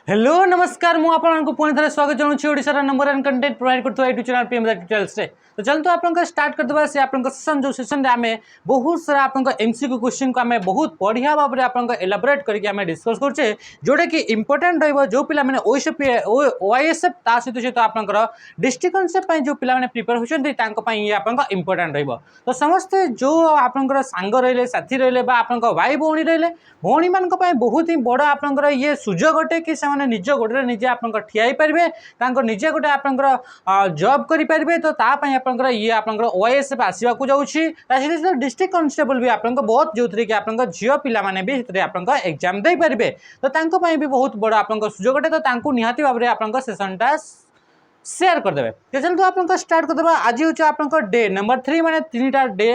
Hello नमस्कार मु आपको पुणी थे स्वागत जनाऊँ ओडिशार नंबर 1 कंटेंट प्रोवाइड करथुवा यूट्यूब चैनल पीएम डिटेल्स रे। तो चलतो आपन स्टार्ट करदबा से आपन सेशन जो सेशन रे आमे बहुत सारा आपन एमसीक्यू क्वेश्चन को आमे बहुत बढ़िया भाव रे आपन एलाबोरेट करके आमे डिस्कस करछे जोटा कि इंपोर्टेंट रहबो जो पिला माने ओएसएफ ता सहित सहित आपन डिस्ट्रिक्ट कॉन्सेप्ट पई जो पिला माने प्रिपेयर होचंती तांको पई ये आपन इंपोर्टेंट रहबो। तो समस्त जो आपन सांग रहले साथी रहले बा आपन भाई भौणी रहले भौणी मान पई बहुत ही बड़ आपन ये सुजोग अटे कि से निज गोड़े निजे आप ठिया पारे निजे गोटे आप जॉब करेंगे। तो तापाई आप ये आप ओएसएफ आसवाक जाऊँगी डिस्ट्रिक्ट कॉन्स्टेबल भी आप बहुत जो थी कि आप झील पाने भी आप एग्जाम दे पारे। तो भी बहुत बड़ आप सुजोग अटे। तो निहाती भाव में आप सेसनटा शेयर करदे। तो चलते आप स्टार्ट करदे। आज हूँ आप डे नंबर 3 माने 3टा डे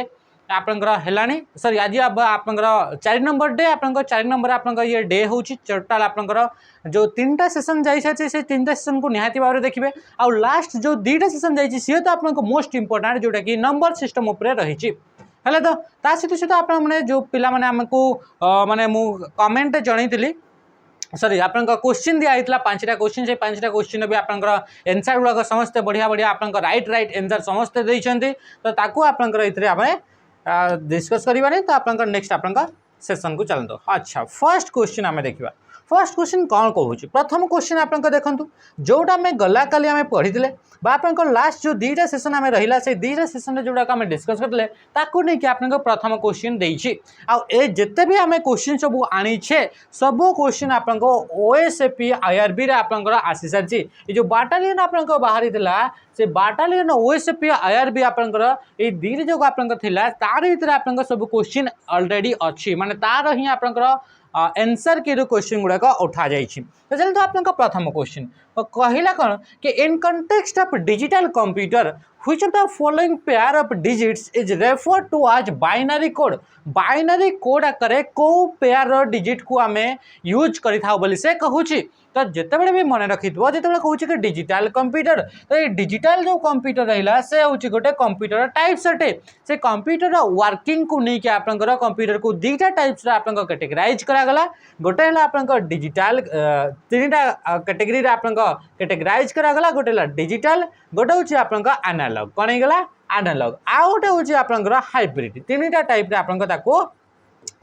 आपंकर हेलानी सॉरी आज आपंकर 4 नंबर डे आप 4 नंबर आपंकर ये डे हूँ टोटाल आपंकर जो 3टा सेसन जाई साथी से 3टा सेसन को निहाती भाव में देखिए। आउ लास्ट जो 2टा सेसन जाई सी तो आपको मोस्ट इंपोर्टेंट जोटा कि नंबर सिस्टम उपरे रही है। तो ता सहित सहित आप जो पिला माने हमको माने मु कमेंट जनईली सॉरी आप क्वेश्चन दिखाई 5टा क्वेश्चन से 5टा क्वेश्चन भी आप एनसर गुड़ाक समस्ते बढ़िया बढ़िया आप राइट एनसर समस्ते देते। तो ताकू आप डिस्कस करवा नहीं। तो आप नेक्स्ट आप सेशन को चलते। अच्छा फर्स्ट क्वेश्चन आम देखा। फर्स्ट क्वेश्चन कौन कहूँ प्रथम क्वेश्चन आप देखो जोटा आम गला काली आम पढ़ी आप लास्ट जो 2टा सेसन आम रहा से 2टा सेसन जोड़ा आम डिस्कस करते नहीं आप प्रथम क्वेश्चन देती आते भी आम क्वेश्चन सब आनीचे सब क्वेश्चन आप ओएसएपी आईआरबी आप आसी सारी जो बाटालियन आप बाहरी से बाटालियन ओएसएपी आईआरबी आपंकर ये 2 जो आपंकर तार भीतर आप सब क्वेश्चन ऑलरेडी अच्छी माने तार ही आपंकर आंसर के क्वेश्चन गुड़ाक उठा जाइए। तो चलते आप प्रथम क्वेश्चन कहला कौन कि in context of digital computer which of the following pair of digits is refer to as binary code. Binary code आकर को पेयर डिजिट को आम यूज करिथाउ बोली से कहूँ। तो जिते बड़े भी मन रखी जो कहूँ कि डिजिटल कंप्यूटर तो ये डिजिटल जो कंप्यूटर रहा से हूँ गोटे कंप्यूटर टाइप्स अटे से कंप्यूटर वर्किंग को लेकिन आप कंप्यूटर को 2टा टाइप्स आप कैटेगराइज करागला। गोटे आप डिजिटल 3टा कैटेगरी आप कैटेगराइज करागला गोटे डिजिटल गोटे हूँ आप एनालॉग कौन होगा एनालॉग आउ गोटे हूँ आप हाइब्रिड 3टा टाइप आपको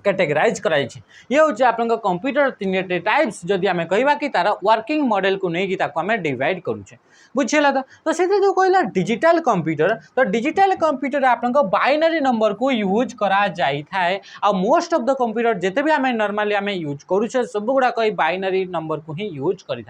कैटेगराइज कराई। ये हूँ आप कंप्यूटर 3 टाइप्स जदि आम कह कि तार वर्किंग मॉडल को लेकिन आम डिवाइड करुचे बुझेगा। तो से जो कहला डिजिटल कंप्यूटर तो डिजिटल कंप्यूटर आप बाइनरी नंबर को यूज करा जाई थाए आ मोस्ट ऑफ द कंप्यूटर जिते भी आम नॉर्मली आम यूज करुचे सब गुड़ाक बाइनरी नंबर को ही यूज करें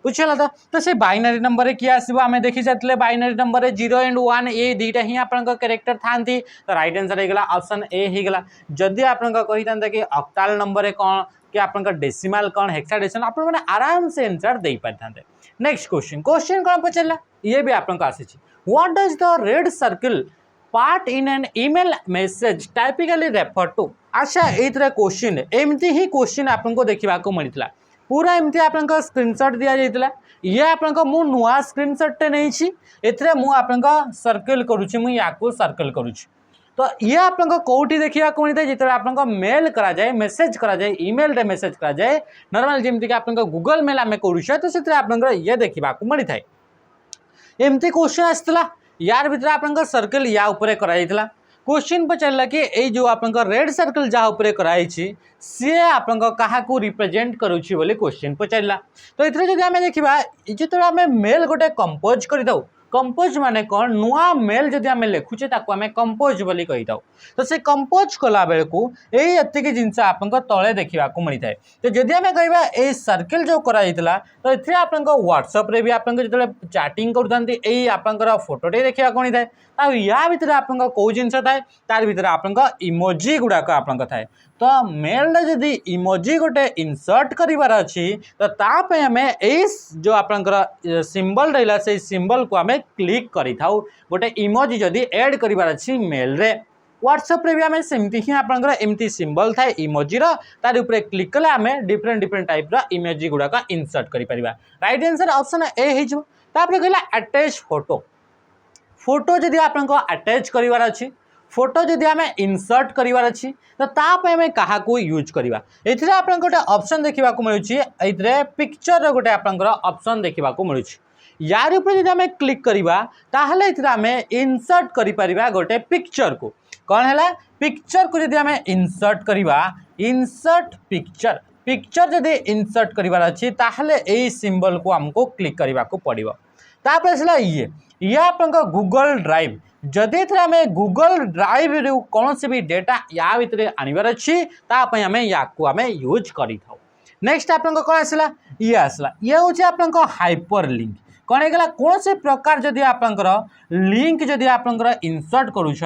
बुझेगा। तो से बाइनरी नंबर किए आसो आम देखी सारे बाइनरी नंबर 0 एंड 1 ये 2टा ही आप कैरेक्टर था। तो राइट आंसर होगा ऑप्शन ए होगा। जदि आप कही था कि ऑक्टाल नंबर कौन कि आप डेसिमाल कौन हेक्साडेसिमल आप आराम से आंसर दे पारे। नेक्स्ट क्वेश्चन क्वेश्चन कौन पचारा ये भी आपको आसी what does the red circle part in an email message typically refer to. अच्छा ये क्वेश्चन एमती ही क्वेश्चन आपको देखा मिलता पूरा एमती आप स्क्रीनशॉट दि जाता ये आपको मु नुआ स्क्रीनशॉट नहीं मुझे सर्कल करुच्ची मुझे सर्कल करुच्ची। तो ये आपको कौटी देखा मिलता है जिते आप मेल करा जाए मेसेज करा जाए ईमेल रे मेसेज करा जाए नॉर्मल जमीक आप गूगल मेल आम करुचे तो से आप ये देखा मिलता है एमती क्वेश्चन आसाला यार भीतर आप सर्कल या उपरे करा क्वेश्चन पचारा कि ये जो आप रेड सर्कल जहाँ उपरे कराई सी आप रिप्रेजेंट करुच्ची बोली क्वेश्चन पचारा। तो ये आम देखा जो आम मेल गोटे कंपोज कर दो कंपोज माने कौन नुआ मेल जदि आम लिखुचे आम कंपोज बोली कही था। तो से कंपोज कला बेलू ये जिनस आप तले देखा मिलता है। तो जदि आम कह सर्किल जो कराई तो ये आप व्हाट्सएप रे भी आप जो चैटिंग करते आप फोटोटे देखा मिलता है। या भीतर आप कौ जिनस थाए तार भीतर आप इमोजी गुड़ाक आप थाए। तो मेल जदि इमोजी गोटे इनसर्ट करार अच्छी तो ताप आम जो आप सिंबल रहा से सिंबल को आम क्लिक करी थाउ गोटे इमोजी जदि ऐड करार अच्छी मेल रे व्हाट्सएप रे भी आम सेमती ही आपमती सिंबल थाए इमोजीर तार उपरे क्लिक कले आम डिफरेंट डिफरेंट टाइप इमेजी गुड़ाक इनसर्ट करें। राइट आंसर ऑप्शन ए हो कहला अटैच फोटो फोटो जदि आपको अटैच करार अच्छी फोटो जदि आम इनसर्ट करार अच्छी तो ताप आम क्या यूज करवा ये आप गोटे ऑप्शन देखा मिलूँ पिक्चर गोटे आपंकर ऑप्शन देखा मिलूँ यार ऊपर जब आम क्लिक करवा ताहले आम इनसर्ट करा गोटे पिक्चर को कौन है पिक्चर को जब आम इनसर्ट करवा इनसर्ट पिक्चर पिक्चर जदि इनसर्ट करार अच्छी ताहले यही सिंबल को आमको क्लिक करने को पड़ो तापर आसला ये आप गूगल ड्राइव जदि आम गूगल ड्राइव कौन भी डेटा या भितर आनबार अच्छी आम या यूज कर नेक्स्ट आप कौन आसला ये हूँ आप हाइपर लिंक कौन है कौन से प्रकार जदि आपंकर लिंक जदि आपंकर इनसर्ट करुँच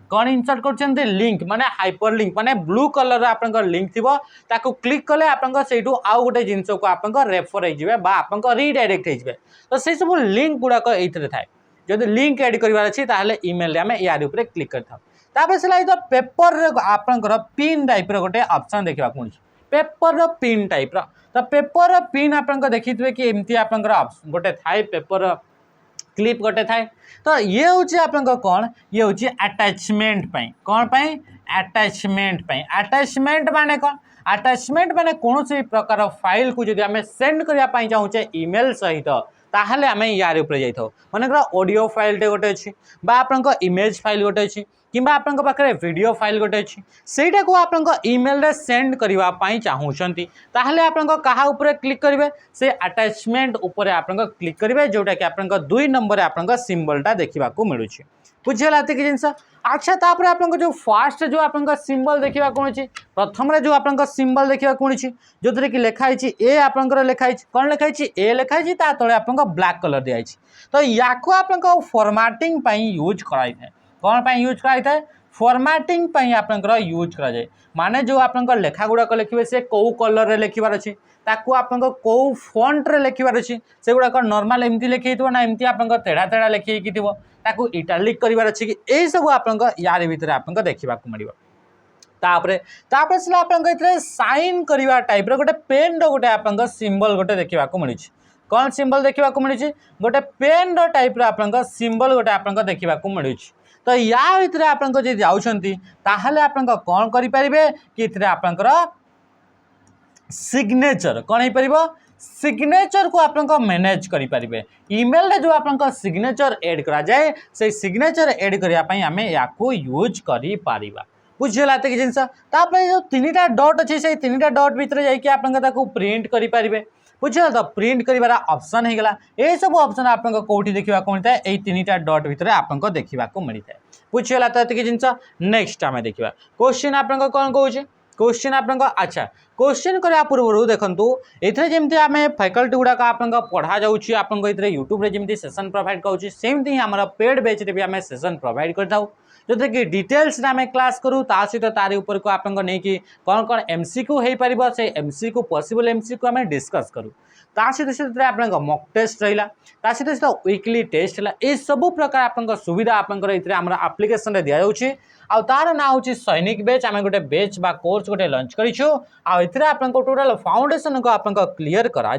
कौन इनसर्ट कर लिंक माने हाइपर लिंक माने ब्लू कलर आपंकर लिंक थी ताको क्लिक कले आपंकर सेठू आउ गोटे जिनस को आपंकर रेफर हो रिडायरेक्ट हो तो से सब लिंक गुड़ाक ये थाए जब लिंक एड करार अच्छी ताहले ईमेल आम यार ऊपर क्लिक करता से तो पेपर आपंकर पिन टाइप गोटे ऑप्शन देखा मिले पेपर पिन टाइप तो पेपर पिन आप देखिए कि एमती आप गोटे थाए पेपर क्लिप गोटे थाए तो ये हूँ आप कौन ये हूँ अटैचमेंट कौन अटैचमेंट माने कौन अटैचमेंट माने कौन से प्रकार फाइल को जब आम सेंड करने चाहूचे ईमेल सहित ताहले आम यार ऊपर जाइए मन ऑडियो फाइल टे गोटे अच्छी आप इमेज फाइल गोटे अच्छी कि पाखे वीडियो फाइल गोटे अच्छी सेटा को आप ईमेल रे सेंड करने चाहूँगी ताहले आप क्या ऊपर क्लिक करेंगे से अटैचमेंट ऊपर आप क्लिक करेंगे जोटा कि आप 2 नंबर आप सिंबलटा देखा मिलूँ बुझेगा कि जिनस अच्छा तापर आप जो फास्ट जो आप सिंबल देखा मिली प्रथम जो आप सिंबल देखा मिली जो कि लिखाई ए आप लिखाई कौन लिखाई ए लिखाई तले आप ब्लैक कलर दिखाई तो या आप फॉर्मेटिंग यूज कराई कौन यूज कराई फॉर्मेटिंग आप यूज करा माने जो आप लेखा गुड़ाक लिखे से कौ कलर रे लिखार अच्छी ताकू आप कौ फॉन्ट रे लिखार अच्छी से गुड़ाक नॉर्मल एमती लिखे ना एमती आप तेढ़ा तेढ़ा लिखे ताकू इटालिक करार अच्छी कि यही सब आप यार भीतर आप देखा मिले तापर से आप साइन करवा टाइप गोटे पेन गोटे आप सिंबल गोटे देखा मिली कौन सिंबल देखा मिली गोटे पेन टाइप आप सिंबल गोटे आप देखा मिली तो या भितर आप जाऊँगी ताहले आप कौन करें कि आपंकर सिग्नेचर कौन हो पार सिग्नेचर को आप मैनेज करें ईमेल जो आप सिग्नेचर एड करा जाए से सिग्नेचर एड करने आम या यूज कर बुझेगा कि जिनस जो 3टा डॉट अच्छे से 3टा डॉट भितर जाकि प्रिंट करें बुझे तो प्रिंट कर ऑप्शन होगा ये सब ऑप्शन आप कौटी देखा मिलता है यही 3टा डॉट भितर आप देखा मिलता है बुझेगा तो ये जिनस नेक्स्ट आम देखा क्वेश्चन आप कौन कौन क्वेश्चन आप अच्छा क्वेश्चन करने पूर्व देखूँ ये जमी आम फैकल्टी गुड़ाक आप पढ़ा जाऊँगी आप यूट्यूब जमी सेसन प्रोवाइड करुँच सेमती ही आम पेड बैच भी आम सेसन प्रोवाइड कर जो कि डिटेल्स आम क्लास करूँ ता सहित तार ऊपर को आप कौन कौन एमसीक्यू हो पार से एमसीक्यू पॉसिबल एमसीक्यू आम डिस्कस करूँ ता सहित आप मॉक टेस्ट रहा सहित वीकली टेस्ट है ये सब प्रकार आप सुविधा आपंकर एप्लिकेशन रे दिया जाउछि आ तार ना हूँ सैनिक बैच आम गोटे बैच बा कोर्स गोटे लंच करूँ आप टोटाल फाउंडेशन को आप क्लीयर करा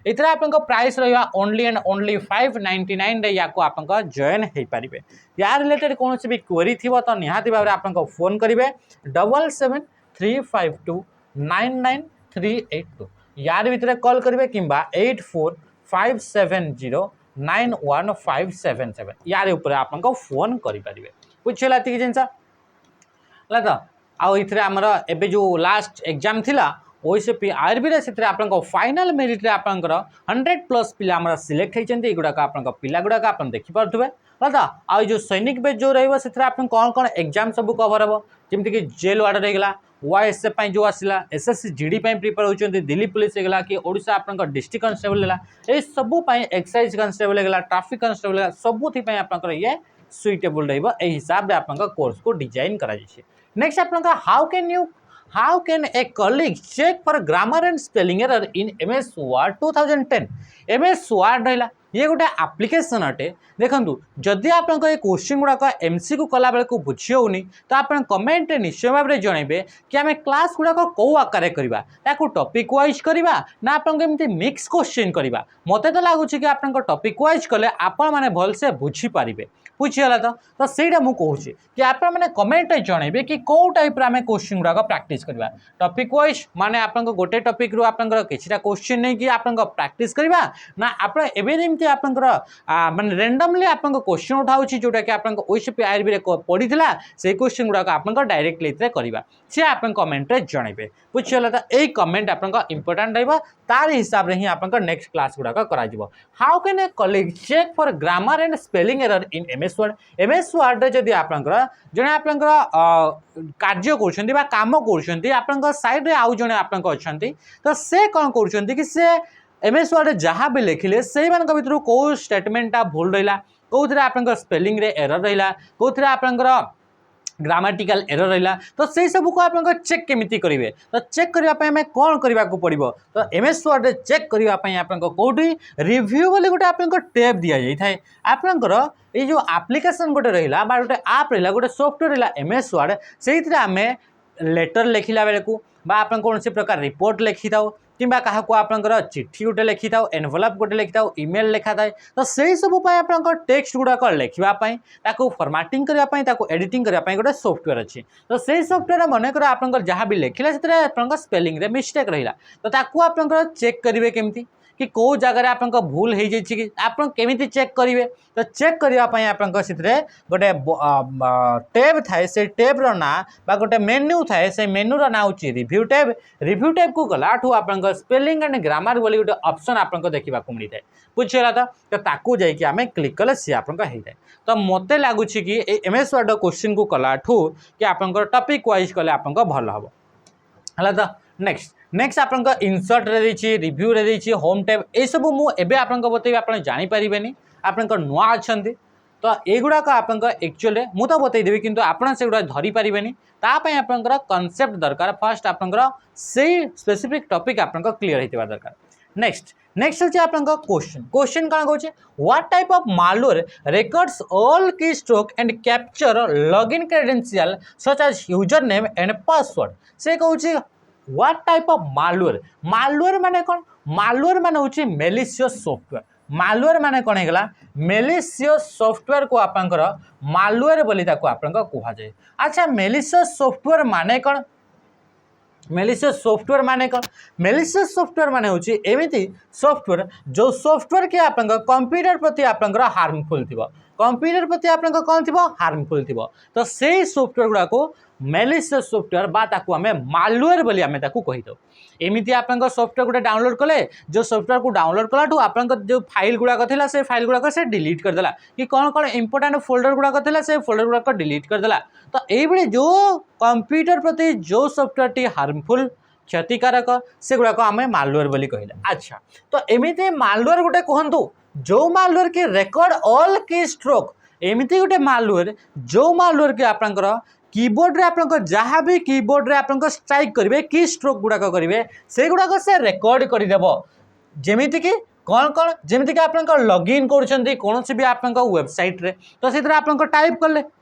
इधर आप प्राइस रहा ओनली एंड ओनली 599 या आप जॉइन हो पारे या रिलेटेड कौन भी क्वेरी थी तो निहाती भाव आप फोन करेंगे 7735299382 यार भितर कॉल करेंगे कि 8457091577 यार ऊपर आप फोन करेंगे बुझेगा ये जिनस है तो आउे आमर एबे जो लास्ट एग्जाम थिला वैसे आयुर्वेद से आप फाइनाल मेरिट रे आपंकर 100+ पिला सिलेक्ट होती गुड़ाक आप पिला गुड़ाक आप देखिपे है तो आ जो सैनिक बैच जो रही आप कौन कौन एग्जाम सब कवर हम जमीक जेल वार्ड रहीगला OSF जो आसला SSC GD प्रिपेयर होती दिल्ली पुलिस होगा कि ओडिशा आप डिस्ट्रिक्ट कन्स्टेबल है सबू एक्साइज कन्स्टेबल होगा ट्राफिक कन्स्टेबल है सबुथि आप ये सुइटेबल रही हिसाब से आप कोर्स को डिजाइन करा नेक्स्ट आप how can a colleague check for grammar and spelling error in MS Word 2010 MS Word रहा ये गोटे एप्लिकेशन अटे देखूँ जदि आप क्वेश्चन गुड़ाक MCQ कला बेलू बुझी होनी तो आप कमेंट निश्चय भाव में जनइबे कि आम क्लास गुड़ाक कौ आकार करवा टॉपिक वाइज करवा ना आपमती मिक्स क्वेश्चन करवा मत तो लगुच कि आप टॉपिक वाइज कले आपण मैंने भलसे बुझीपारे बुझीगला तो ସେଇଟା ମୁଁ କହୁଛି कि ଆପଣ ମାନେ କମେଣ୍ଟ ଜଣେଇବେ कि କୋଉ टाइप आम क्वेश्चन गुड़ाक प्रैक्टिस करवा टॉपिक वाइज माने आपन गोटे टॉपिक रु आपन किछिटा क्वेश्चन नहीं कि आपन प्रैक्टिस करवा ना आप एवं एमती आपन माने रेंडमली आपन क्वेश्चन उठाउछि जोटा कि आपन ओसीपी आईआरबी रे पढ़ीला से क्वेश्चन गुड़ाक आपन डायरेक्टली करवा सी आपन कमेंट रे जणेबे बुझीगला तो एई कमेंट आपन इंपोर्टेंट रहबो तार हिसाब रे ही आपन नेक्स्ट क्लास गुड़ाक करा जिवो how can a college check for grammar and spelling error in MS Word रे जदी आपन जने आपन कार्य कर काम कर साइड रे आउ जने आपन अच्छी तो से कौन कर कि से एमएस वर्ड जहाँ भी लिखिले से भर कौ स्टेटमेंटा भूल रहा कौन आप स्पेलिंग रे एरर रहा कौन आप ग्रामाटिकल एरर रहा तो से सब को आप चेक केमिति करेंगे तो चेक करने कौन करने को पड़ो तो एमएस वर्ड चेक करने आप कौटी रिव्यू बोले गोटे आप टैब दि जाए आपंकर ये जो एप्लिकेशन गोटे रहा गोटे आप रहा गोटे सॉफ्टवेयर रहा एमएस वर्ड से आम लेटर लिखला बेले को आप कौन से प्रकार रिपोर्ट लिखि था कि आपंकर चिट्ठी गोटे लिखि था एनवलप गोटे लिखि था इमेल लिखा था तो से सब आप टेक्स्ट गुड़ाक लिखापी फॉर्मेटिंग करने एडिटिंग करने गोटे सॉफ्टवेयर अच्छी तो से सॉफ्टवेयर मनकर आप जहाँ भी लिखिले से स्पेलिंग मिस्टेक रहा तो आप चेक करेंगे केमती कि कौ जगह आप भूल हो जाए कि आप केमी चेक करेंगे तो चेक करने आप गोटे टैब थाए से टैब ना गोटे मेन्यू थाए से मेन्यूर ना हूँ रिव्यू टैब को गला आप स्पेलिंग एंड ग्रामर बोली गोटे ऑप्शन आपको देखा मिलता है बुझीगला तो ताकू जाकि आम क्लिक कले सी आप होता है तो मत लगुच कि एमएस वर्ड क्वेश्चन को कलाठू कि आप टॉपिक वाइज कले आप भल हम है तो नेक्स्ट आप इनसर्ट रे रिव्यू रे होम टैब ये सब मुझे आप बतेबी आप जानीपारे आप नुआ अच्छा तो युवाक आप एक्चुअली मुझे बतईदेवी कि आप धरी पारे तापाई आपंकर कनसेप्ट दरकार फर्स्ट आपंकर से स्पेसिफिक टॉपिक आप क्लीयर होता दरकार नेक्स्ट अच्छे आप क्वेश्चन कौन कौन what type of malware records all key stroke and capture login credential such as user name and password से कहूँ व्हाट टाइप ऑफ मालवेयर माने कौन मालवेयर माने होची मेलिशियस सॉफ्टवेयर मालवेयर माने कौन है मेलिशियस सॉफ्टवेयर को आपंकर मालवेयर बोली आपंकर कह जाए अच्छा मेलिशियस सॉफ्टवेयर माने कौन मेलिशियस सॉफ्टवेयर माने कौन मेलिशियस सॉफ्टवेयर माने होची एमिति सॉफ्टवेयर जो सॉफ्टवेयर के आप कंप्यूटर प्रति आपंकर हार्मफुल थी कंप्यूटर प्रति आप कौन थी हार्मफुल थी तो से सॉफ्टवेयर गुड़ा को मेलिशियस सॉफ्टवेयर बात आम मालवेयर बोली आम कही दो एमती आप सॉफ्टवेयर गोटे डाउनलोड कले जो सॉफ्टवेयर को डाउनलोड कलाठू आप जो फाइल गुड़ाक था से फाइल गुड़ाक से डिलीट करदेला कि कौन कौन इंपोर्टेंट फोल्डर गुड़ाक था से फोल्डर गुड़ाक डिलीट करदेला तो ये जो कंप्यूटर प्रति जो सॉफ्टवेयर टी हार्मफुल क्षतिकारक से गुड़ाक आम मालवेयर बोली कहले अच्छा तो एमती मालवेयर गोटे कहतु जो मालवेयर के रिकॉर्ड ऑल की स्ट्रोक एमती गोटे मालवेयर जो मालवेयर के आपंकर कीबोर्ड रे आपन जहाँ भी कीबोर्ड रे आपन स्ट्राइक करेंगे की स्ट्रोक गुड़ाक करेंगे से गुड़ाक से रेकर्ड करदेव जमीती कि कौन कौन जमीती कि आप लॉगिन कर कौन भी आप वेबसाइट रे तो से आप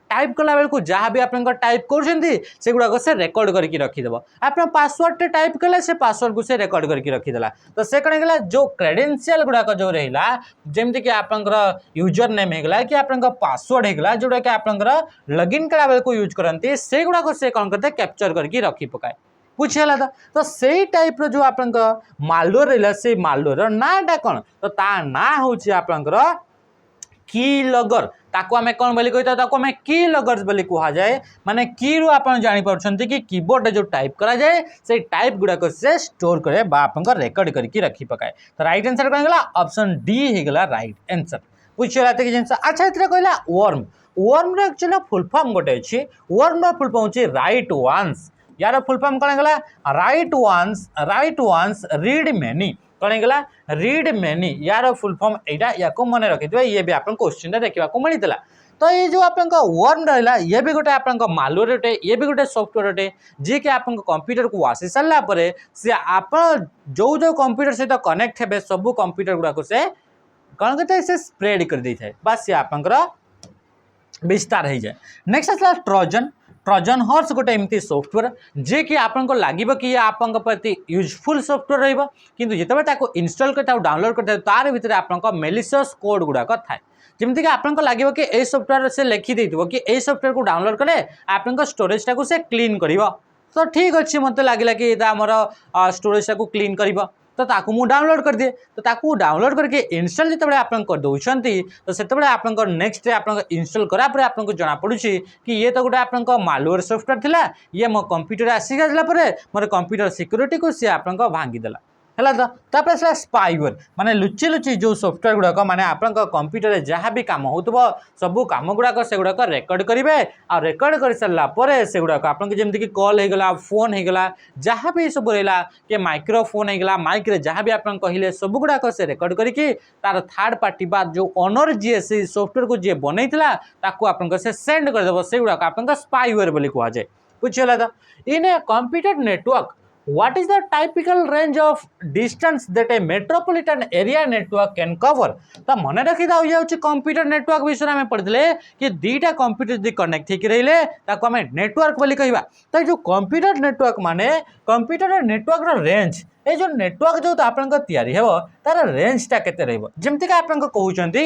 टाइप कला बेल को जहाँ भी आप टाइप कर गुड़ाक से रेकर्ड करके रखीदेव आप पासवर्ड टे टाइप कले से पासवर्ड को से रेकर्ड करके रखीदेला तो से कौन है जो क्रेडेंशियल गुड़ाक जो रहा जमीती कि आप यूजर नेम होगा कि आप पासवर्ड होगा जोटा कि आप लॉगिन कला बेल को यूज करते से गुड़ाक से कौन करते कैप्चर करके रखी पकाए बुझीगला तो से टाइप जो आप मालवेयर रहा से मालवेयर नाटा कौन तो ता ना हूँ आपंकर की लगर ताको आमे कौन बोली कहता ताको आमे की लगर्स बोली कहा जाए माने की रू आप जानी पारछंती कि कीबोर्ड जो टाइप करा जाए से टाइप गुड़ाक से स्टोर करे बा आपन रेकर्ड करके रखी पकाए तो राइट आंसर कौन गला ऑप्शन डी हे गला राइट आंसर बुझीगला त जिंस अच्छा इतरे कहला वर्म रे एक्चुअली फुल फॉर्म गोटे अछि वर्म रो फुल फॉर्म होछि राइट वंस यार फुल फॉर्म कौन गला राइट वंस रीड मेनी कौन है रीड मेनी यार फुल फॉर्म यहाँ या मन रखी ये भी आप क्वेश्चन देखा मिलता तो ये जो आप वर्म रहा ये भी गोटे आप मालवेयर अटे ये भी गोटे सॉफ्टवेयर अटे जी कि आप कंप्यूटर को आसी सारा सी आप जो जो कंप्यूटर सहित कनेक्ट हे सब कंप्यूटर गुड़ाक से कौन करते से स्प्रेड कर दे था बस सी आप विस्तार हो जाए नेक्स्ट आसला ट्रोजन हॉर्स गोटे एमती सॉफ्टवेयर जे कि आपको लगे कि आप प्रति यूजफुल सॉफ्टवेयर रही किंतु जिते इंस्टॉल कर डाउनलोड करते तार भितर आप मेलिशियस कोड गुड़ाक थाए जमीक आपको लगे कि ए सॉफ्टवेयर से लिखी देथिबो कि ए सॉफ्टवेयर को डाउनलोड कले आपन स्टोरेज टाको से क्लीन करिवो तो ठीक अच्छे मत लगे कि आमर स्टोरेज टाको क्लीन करिवो तो ताकू मु डाउनलोड कर दिए तो ताकू डाउनलोड करके इंस्टॉल जिते आप कर दौरान तो से आप नेक्स्ट आप इंस्टॉल करापर आपको जना पड़ी कि ये तो गोटे आप मालवेयर सॉफ्टवेयर थिला ये मो कंप्यूटर आसिक मोर कंप्यूटर सिक्योरिटी को सी आप भांगीदेला है तो स्पाइवेयर माने लुचि लुचि जो सॉफ्टवेयर गुड़ाक माने आपन कंप्यूटर जहाँ भी काम हो सबू कम गुड़ाक से गुड़ाक रेकर्ड करेंगे आ रेकर्ड कर सारापर से गुड़ाक आपन जमीक कॉल होगला फोन होगला जहाँ भी सब रहा कि माइक्रोफोन होगला माइक जहाँ भी आप कहले सब गुड़ाक से रेकर्ड करके तार थर्ड पार्टी बा जो ओनर जी से सॉफ्टवेयर को जी बनई आपन से सेंड करदेव से गुड़ाक आपन स्पाइवेयर बोली कह जाए बुझीगला तो in a computer network what is the typical range of distance that a metropolitan area network can cover तो मन रखी था कंप्यूटर नेटवर्क विषय में पढ़ते कि दुईटा कंप्यूटर यदि कनेक्ट होकर रहिले ताको आम नेटवर्क बोली कहबा तो जो कंप्यूटर नेटवर्क माने कंप्यूटर नेटवर्क रेंज ये जो नेटवर्क जो आपन तैयारी हेबो तार रेंज टा केते रहबो जेमति का आपन कहउचंती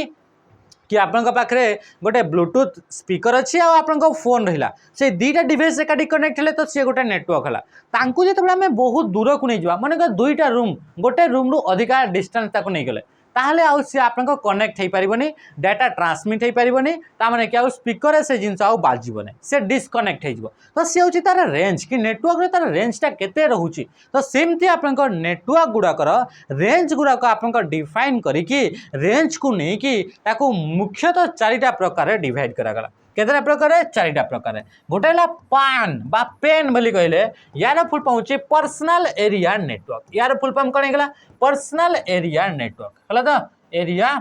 कि आपन पाखे गोटे ब्लूटूथ स्पीकर अच्छी आपन फोन रहा से दुईटा डिवाइस एकाठी कनेक्ट हेले तो सी गोटे नेटवर्क है तांकु जिते आम बहुत दूर को नहीं जावा मन दुईटा रूम गोटे रूम रु अधिका डिस्टेंस ताको नहीं गले ताहले आउ सी आपन कनेक्ट हो पारिबनी डाटा ट्रांसमिट हो पारिबनी तामाने कि आउ स्पीकर से जिनस आउ बाजिबनी से डिस्कनेक्ट हो तो सी होची तार रेंज कि नेटवर्क रे तार रेंजटा केते रहूची तो सेमती आपन नेटवर्क गुड़ाकर रेंज गुड़ाक आपन डिफाइन करिकी रेंज को नहीं कि ताको मुख्यतः चारिटा प्रकार डिवाइड करागला केतरा प्रकार चारिटा प्रकार गोटे है पान बा पेन बोली कहले यार फुल फॉर्म होची पर्सनल एरिया नेटवर्क यार फुल फॉर्म कौन होगा पर्सनल एरिया नेटवर्क है तो एरिया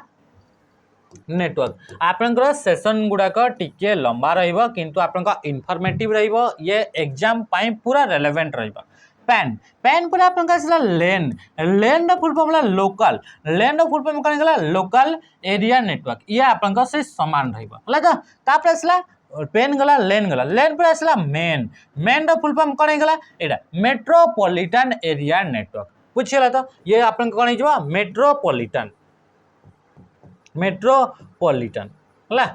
नेटवर्क आपनकर सेशन गुड़ाक टिके लंबा रहिबो किंतु आपनका इनफॉर्मेटिव रहिबो ये एग्जाम पाई पूरा रेलेवेंट रहिबो पैन पैन पर आपनका आसला LAN LAN the full form local LAN the full form कौन है लोकल एरिया नेटवर्क ये आपनका से समान रहिबो हला तो तापर आसला पेन गला लेन पर आसला main main the full form कौन है एटा मेट्रोपॉलिटन एरिया नेटवर्क बुझियला तो ये आपन कौन हो मेट्रोपॉलिटन मेट्रोपॉलिटन है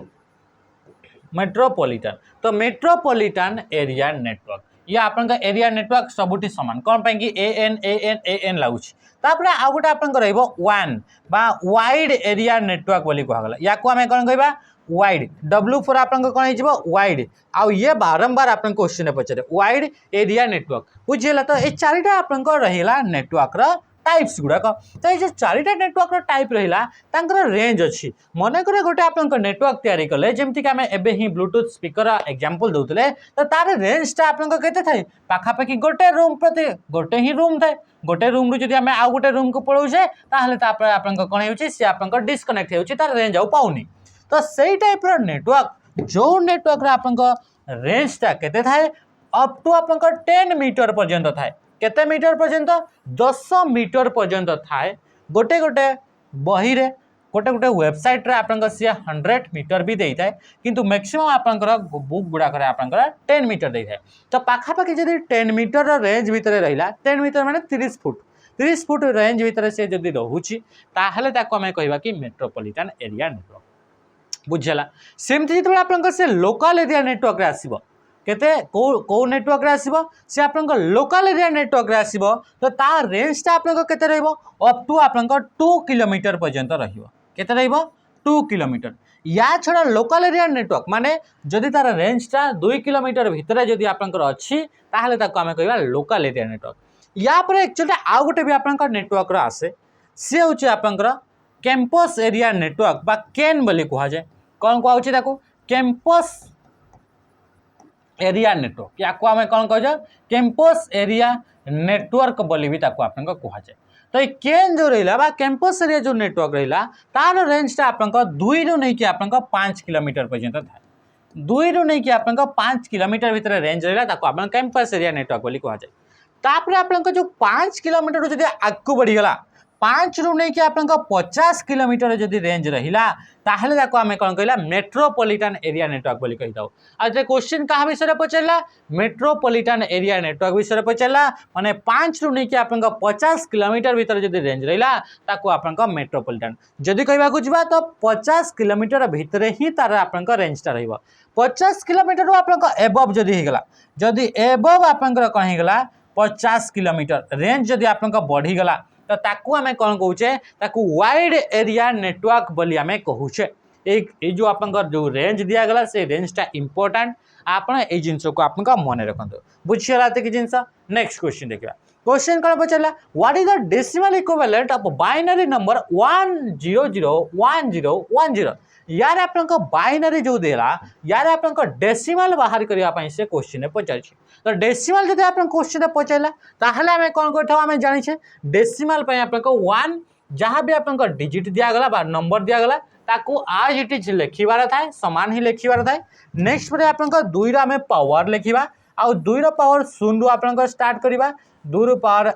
मेट्रोपॉलिटन तो मेट्रोपॉलिटन एरिया नेटवर्क ये आपन का एरिया नेटवर्क सबुठी समान कौन पाई कि एन लगुच तापर आउ गोटे आपन रहइबो वन बा वाइड एरिया नेटवर्क बोली कहगला या को हमें कौन कहबा वाइड डब्ल्यू फॉर आपन कौन हो वाइड आउ ये बारंबार आपन क्वेश्चन पचारे वाइड एरिया नेटवर्क बुझेला तो ये चारिटा आपन रहिला नेटवर्क रा टाइप्स गुड़ाक तो ये चारिटा नेटवर्क टाइप रहा रेंज अच्छी मनकर गोटे आप नेटवर्क तैयारी कले जमीक आम एवं ब्लूटूथ स्पीकर एग्जांपल दौले तो तार रेंजटा आपके थाए पाखापाखि गोटे रूम प्रति गोटे ही रूम थाए गोटे रूम रू आम आउ गोटे रूम को पलाऊे तापर कौन हो आप डिस्कनेक्ट हो तार रेंज आउ पाऊनी तो सही टाइप नेटवर्क जो नेटवर्क आप रेंजटा केते थाए अप टू आप 10 मीटर पर्यंत थाए केते मीटर पर्यंत 10 मीटर पर्यंत थाए गोटे गोटे बही रे गोटे गोटे वेबसाइट रे आपन सी 100 मीटर भी देई थाए किंतु मैक्सिमम आपन बुक गुड़ाक आपन 10 मीटर देई थाए तो पाखापाखि जदि 10 मीटर रेंज भितर रहिला 10 मीटर माने 30 फुट रेंज भितर से जदि रहूची ताहले ताको हमें कहबा कि मेट्रोपॉलिटन एरिया नेटवर्क बुझला सेमति जेतबे आपन से लोकल एरिया नेटवर्क रे आसीबो केते को नेटवर्क रे आसीबो से आपन लोकल एरिया नेटवर्क रे आसीबो तो ता रेंजटा आपन केते रहइबो अप टू आपन 2 किलोमीटर पर्यंत रहिबो केते रहइबो 2 किलोमीटर या छड़ा लोकल एरिया नेटवर्क माने जदि तार रेंजटा 2 किलोमीटर भितर जदि आपन अछि ताहले ताको हमें कहबा लोकल एरिया नेटवर्क या पर एक्चुअली आउ गोटे भी आपन नेटवर्क रा आसे से होची आपन कैंपस एरिया नेटवर्क बा केन बोली कहा जाए कौन कहा होची ताको कैंपस एरिया नेटवर्क या को हमें कौन कह कैंपस एरिया नेटवर्क बोली भी ताको आपन कहा जाए तो ये केन जो रहा बा कैंपस एरिया जो नेटवर्क रहा तार रेंजटा आपन 2 रु नहीं कि आपन 5 किलोमीटर पर्यंत था 2 रु नहीं कि आपन 5 किलोमीटर भीतर रेंज रहा ताको आपन कैंपस एरिया नेटवर्क बोली कहा जाए तापर आपन जो 5 किलोमीटर जदि आगु बढ़ीगला 5 रु नहीं कि आपन 50 किलोमीटर जदि रेंज रहिला ताहले ताको आमे कोन कहला मेट्रोपॉलिटन एरिया नेटवर्क बोली कहि दाउ। आ जे क्वेश्चन कहा विषय रे पचला मेट्रोपॉलिटन एरिया नेटवर्क विषय रे पचला माने 5 रु नहीं कि आपन 50 किलोमीटर भीतर जदि रेंज रहिला ताको आपन मेट्रोपॉलिटन जदि कहबा को जिबा तो 50 किलोमीटर भीतर ही तार आपन रेंज ता रहइबो। 50 किलोमीटर आपन एबव जदि हेगला जदि एबव आपन कोन हेगला 50 किलोमीटर रेंज जदि आपन बढ़ी गला तो ताकू आमे कौन कहूचे ताकू वाइड एरिया नेटवर्क बोली आमे कहूचे। एक जो आपन जो रेंज दिया गला से रेंजटा इंपोर्टेंट आपन ए जिंस को आपन का मन रखंतु बुझियला त कि जिंस। नेक्स्ट क्वेश्चन देखिबा क्वेश्चन कौन पचला what is the decimal equivalent of binary number 1001010 यार आपन बाइनरी जो देला यार आपन डेसिमल बाहर करिया पई से क्वेश्चन पचार तो डेसिमल जदि आपन क्वेश्चन पचारला ताहले हमें कौन करथाव हमें जानि छे डेसिमल पई आपन 1 जहां भी आपन डिजिट दिया गला बा नंबर दिया गला ताकू आज इट इज लिखिबार थाए समान ही लिखिबार थाए। नेक्स्ट परे आपन 2 रा हमें पावर लिखिबा आ 2 रा पावर 0 रु आपन स्टार्ट करिबा 2 रो पावर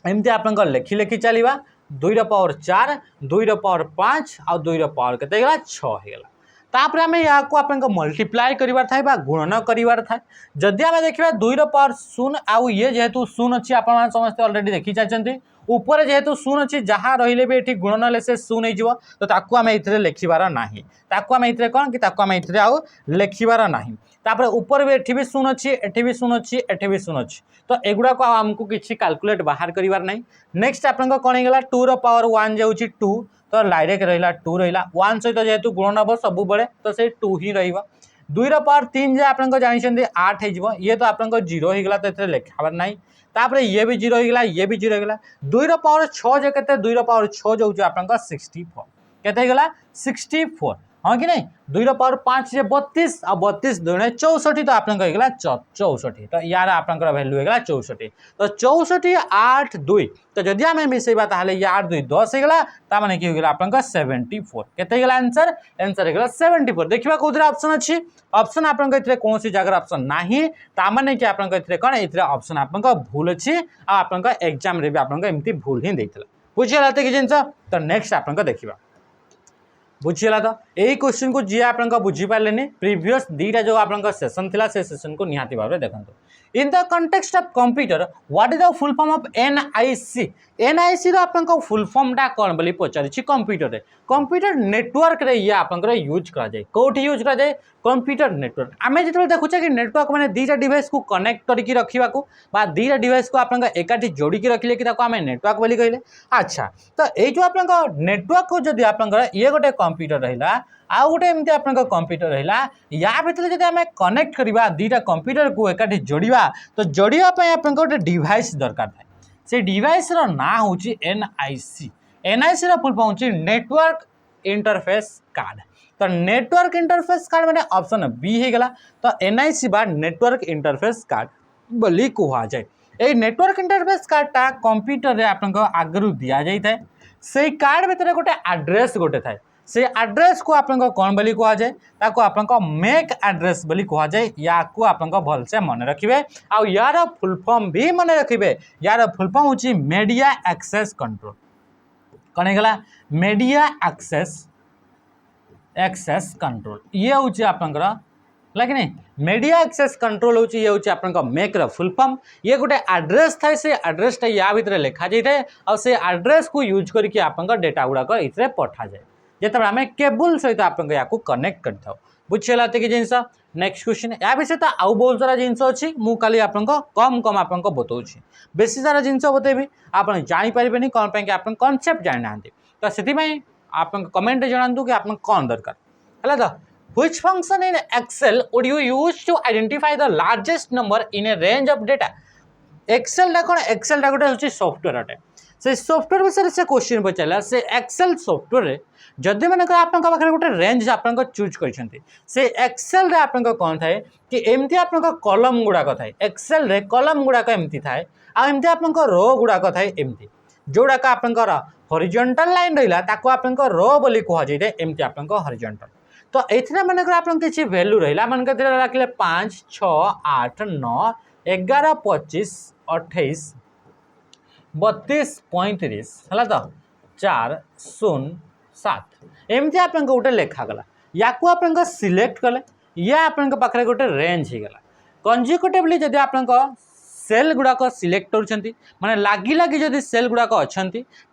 एमती आपन लिखि लिखि चलिबा 2 रा पावर 4 2 रा पावर 5 आ 2 रा पावर केते गेला 6 हे गेला। तापर आमे या को आपन मल्टीप्लाई करिवार थाए बा गुणन करिवार थाए जदि आमे देखिबा 2 रा पावर 0 आ ये जेहेतु 0 अछि आपन समस्त ऑलरेडी देखि चाचंती ऊपर जेहेतु 0 अछि जहां रहिले बे एठी गुणन ले से 0 नै जिवो तो ताकू आमे इथरे लिखिबार नाही ताकू आमे इथरे कोन कि ताकू आमे इथरे आउ लिखिबार नाही। तापर ऊपर भी एठी भी 0 अछि एठी भी 0 अछि एठी भी 0 अछि तो एगुडा को हमकु किछि कैलकुलेट बाहर करिवार नाही। नेक्स्ट आपन कोन हे गेला 2 रा पावर 1 जाउछि 2 तो डायरेक्ट रहिला 2 रहिला 1 सहित जेहेतु गुणन हबो सब बळे तो से 2 ही रहिबा 2 रा पावर 3 जे आपन जानि छथि 8 हे जिवो ये तो आपन 0 हे गेला तो एथरे लिखाबार नाही। तापर ये भी 0 हे गेला ये भी 0 हे गेला 2 रा पावर 6 जे केते 2 रा पावर 6 जाउछि आपन 64 केते हे गेला 64 हाँ कि नहीं 2 रा पावर 5 जे 32 आ 32 दुने 64 तो आपन कहि गेला 64 तो यार आपन वैल्यू हे गेला 64 तो 64 8 2 तो जदि हमें मिसेबा ताहले ये 8 2 10 हे गेला ता माने कि हो गेला आपन 74 केते हे गेला आंसर आंसर हे गेला 74। देखिबा कोदरा ऑप्शन अछि ऑप्शन आपन इथरे कोनोसी जगह ऑप्शन नाही ता माने कि आपन इथरे कोन इथरे ऑप्शन आपन भूल अछि आ आपन एग्जाम रे भी आपन एम्ति भूल ही देइतला बुझियला त कि जिंस। तो नेक्स्ट आपन देखिबा बुझीला तो यही क्वेश्चन को जी आप बुझी पारे प्रीवियस दीटा जो आप सेशन थिला से सेशन को निहाती भाव देखो in the context of computer what is the full form of NIC NIC रो आपन फुल फॉर्म टा कोन बोली पचारि कंप्यूटर रे कंप्यूटर नेटवर्क रे या आपन यूज करा जाय कोठी यूज करा जाय कंप्यूटर नेटवर्क आमे जेतो देखुचे कि नेटवर्क माने दीटा डिवाइस को कनेक्ट करके रखिबा को बा दीटा डिवाइस को आपन एकाठी जोड़ी के रखिले कि ताको आमे नेटवर्क बोली कहले। अच्छा तो ए जो आपन नेटवर्क को जदी आपन ये गोटे कंप्यूटर रहिला आ गोटे एमती आपन कंप्यूटर रहिला या भीतर जदी आमे कनेक्ट करबा दीटा कंप्यूटर को एकाठी जोड़िबा तो जोड़िबा पय आपन गोटे डिवाइस दरकार थाए से डिवाइस रो ना होची एनआईसी एनआईसी रो फुल फॉर्म होची नेटवर्क इंटरफेस कार्ड। तो नेटवर्क इंटरफेस कार्ड माने ऑप्शन बी हे गला तो एनआईसी बा नेटवर्क इंटरफेस कार्ड बोली कुहा जाय। ए नेटवर्क इंटरफेस कार्ड ता कंप्यूटर रे आपन आगरु दिया जाय थाए से कार्ड भीतर गोटे एड्रेस गोटे थाए से एड्रेस को आपन कोन बोली कुहा जाय ताको आपन मेक एड्रेस बोली कुहा जाय या को आपन भल से मन रखिबे आ यार फुल फॉर्म भी मन रखिबे यार फुल फॉर्म होची मीडिया एक्सेस कंट्रोल कोन हे गला मीडिया एक्सेस कंट्रोल ये होची आपन लेकिन मीडिया एक्सेस कंट्रोल होची ये होची आपन मेक र फुल फॉर्म ये गोटे एड्रेस थाए से एड्रेस टा या भीतर लिखा जाय थाए और से एड्रेस को यूज करके आपन डेटा गुडा को इतरे पठा जाय जेतबे हमें केबल सहित आपन या को कनेक्ट करथाउ बुझियला त कि जिंस। नेक्स्ट क्वेश्चन या विषय त आउ बहुत सारा जिंस अछि मु काली आपन कम आपन बतौछि बेसी सारा जिंस बतेबी आपन जानि परिबेनी कोन पे कि आपन कांसेप्ट जानि नांती तो सेति में आपन कमेंट जणांतु कि आपन कोन दरकार हला तो which function in excel would you use to identify the largest number in a range of data excel टा कोन excel टा गोटे होछि सॉफ्टवेयर अटे से सॉफ्टवेयर विषय से क्वेश्चन पचाला से एक्सेल सॉफ्टवेयर रे जदि माने आपन पाखरे गोटे रेंज आपन चूज करछन्ती से एक्सेल रे आपन कोन थाए कि एमती आपन कॉलम गुडा को थाए एक्सेल रे कॉलम गुडा को एमती थाए आ एमती आपन रो गुडा को थाए एमती जोडा का आपन हॉरिजॉन्टल लाइन रहिला ताको आपन रो बोली कहै छै एमती आपन हॉरिजॉन्टल तो एथरा माने आपन किछि वैल्यू रहिला मन के राखले 5 6 8 9 11 25 28 32 35 है तो 407 एमती आप गोटे लेखागला या आप सिलेक्ट कले या आपण पाखे गोटे रेंज हो गला कंजिक्यूटिवली जदि आप सेल गुड़ाक सिलेक्ट कर माने लागी लागी जदि सेल गुड़ाक अच्छा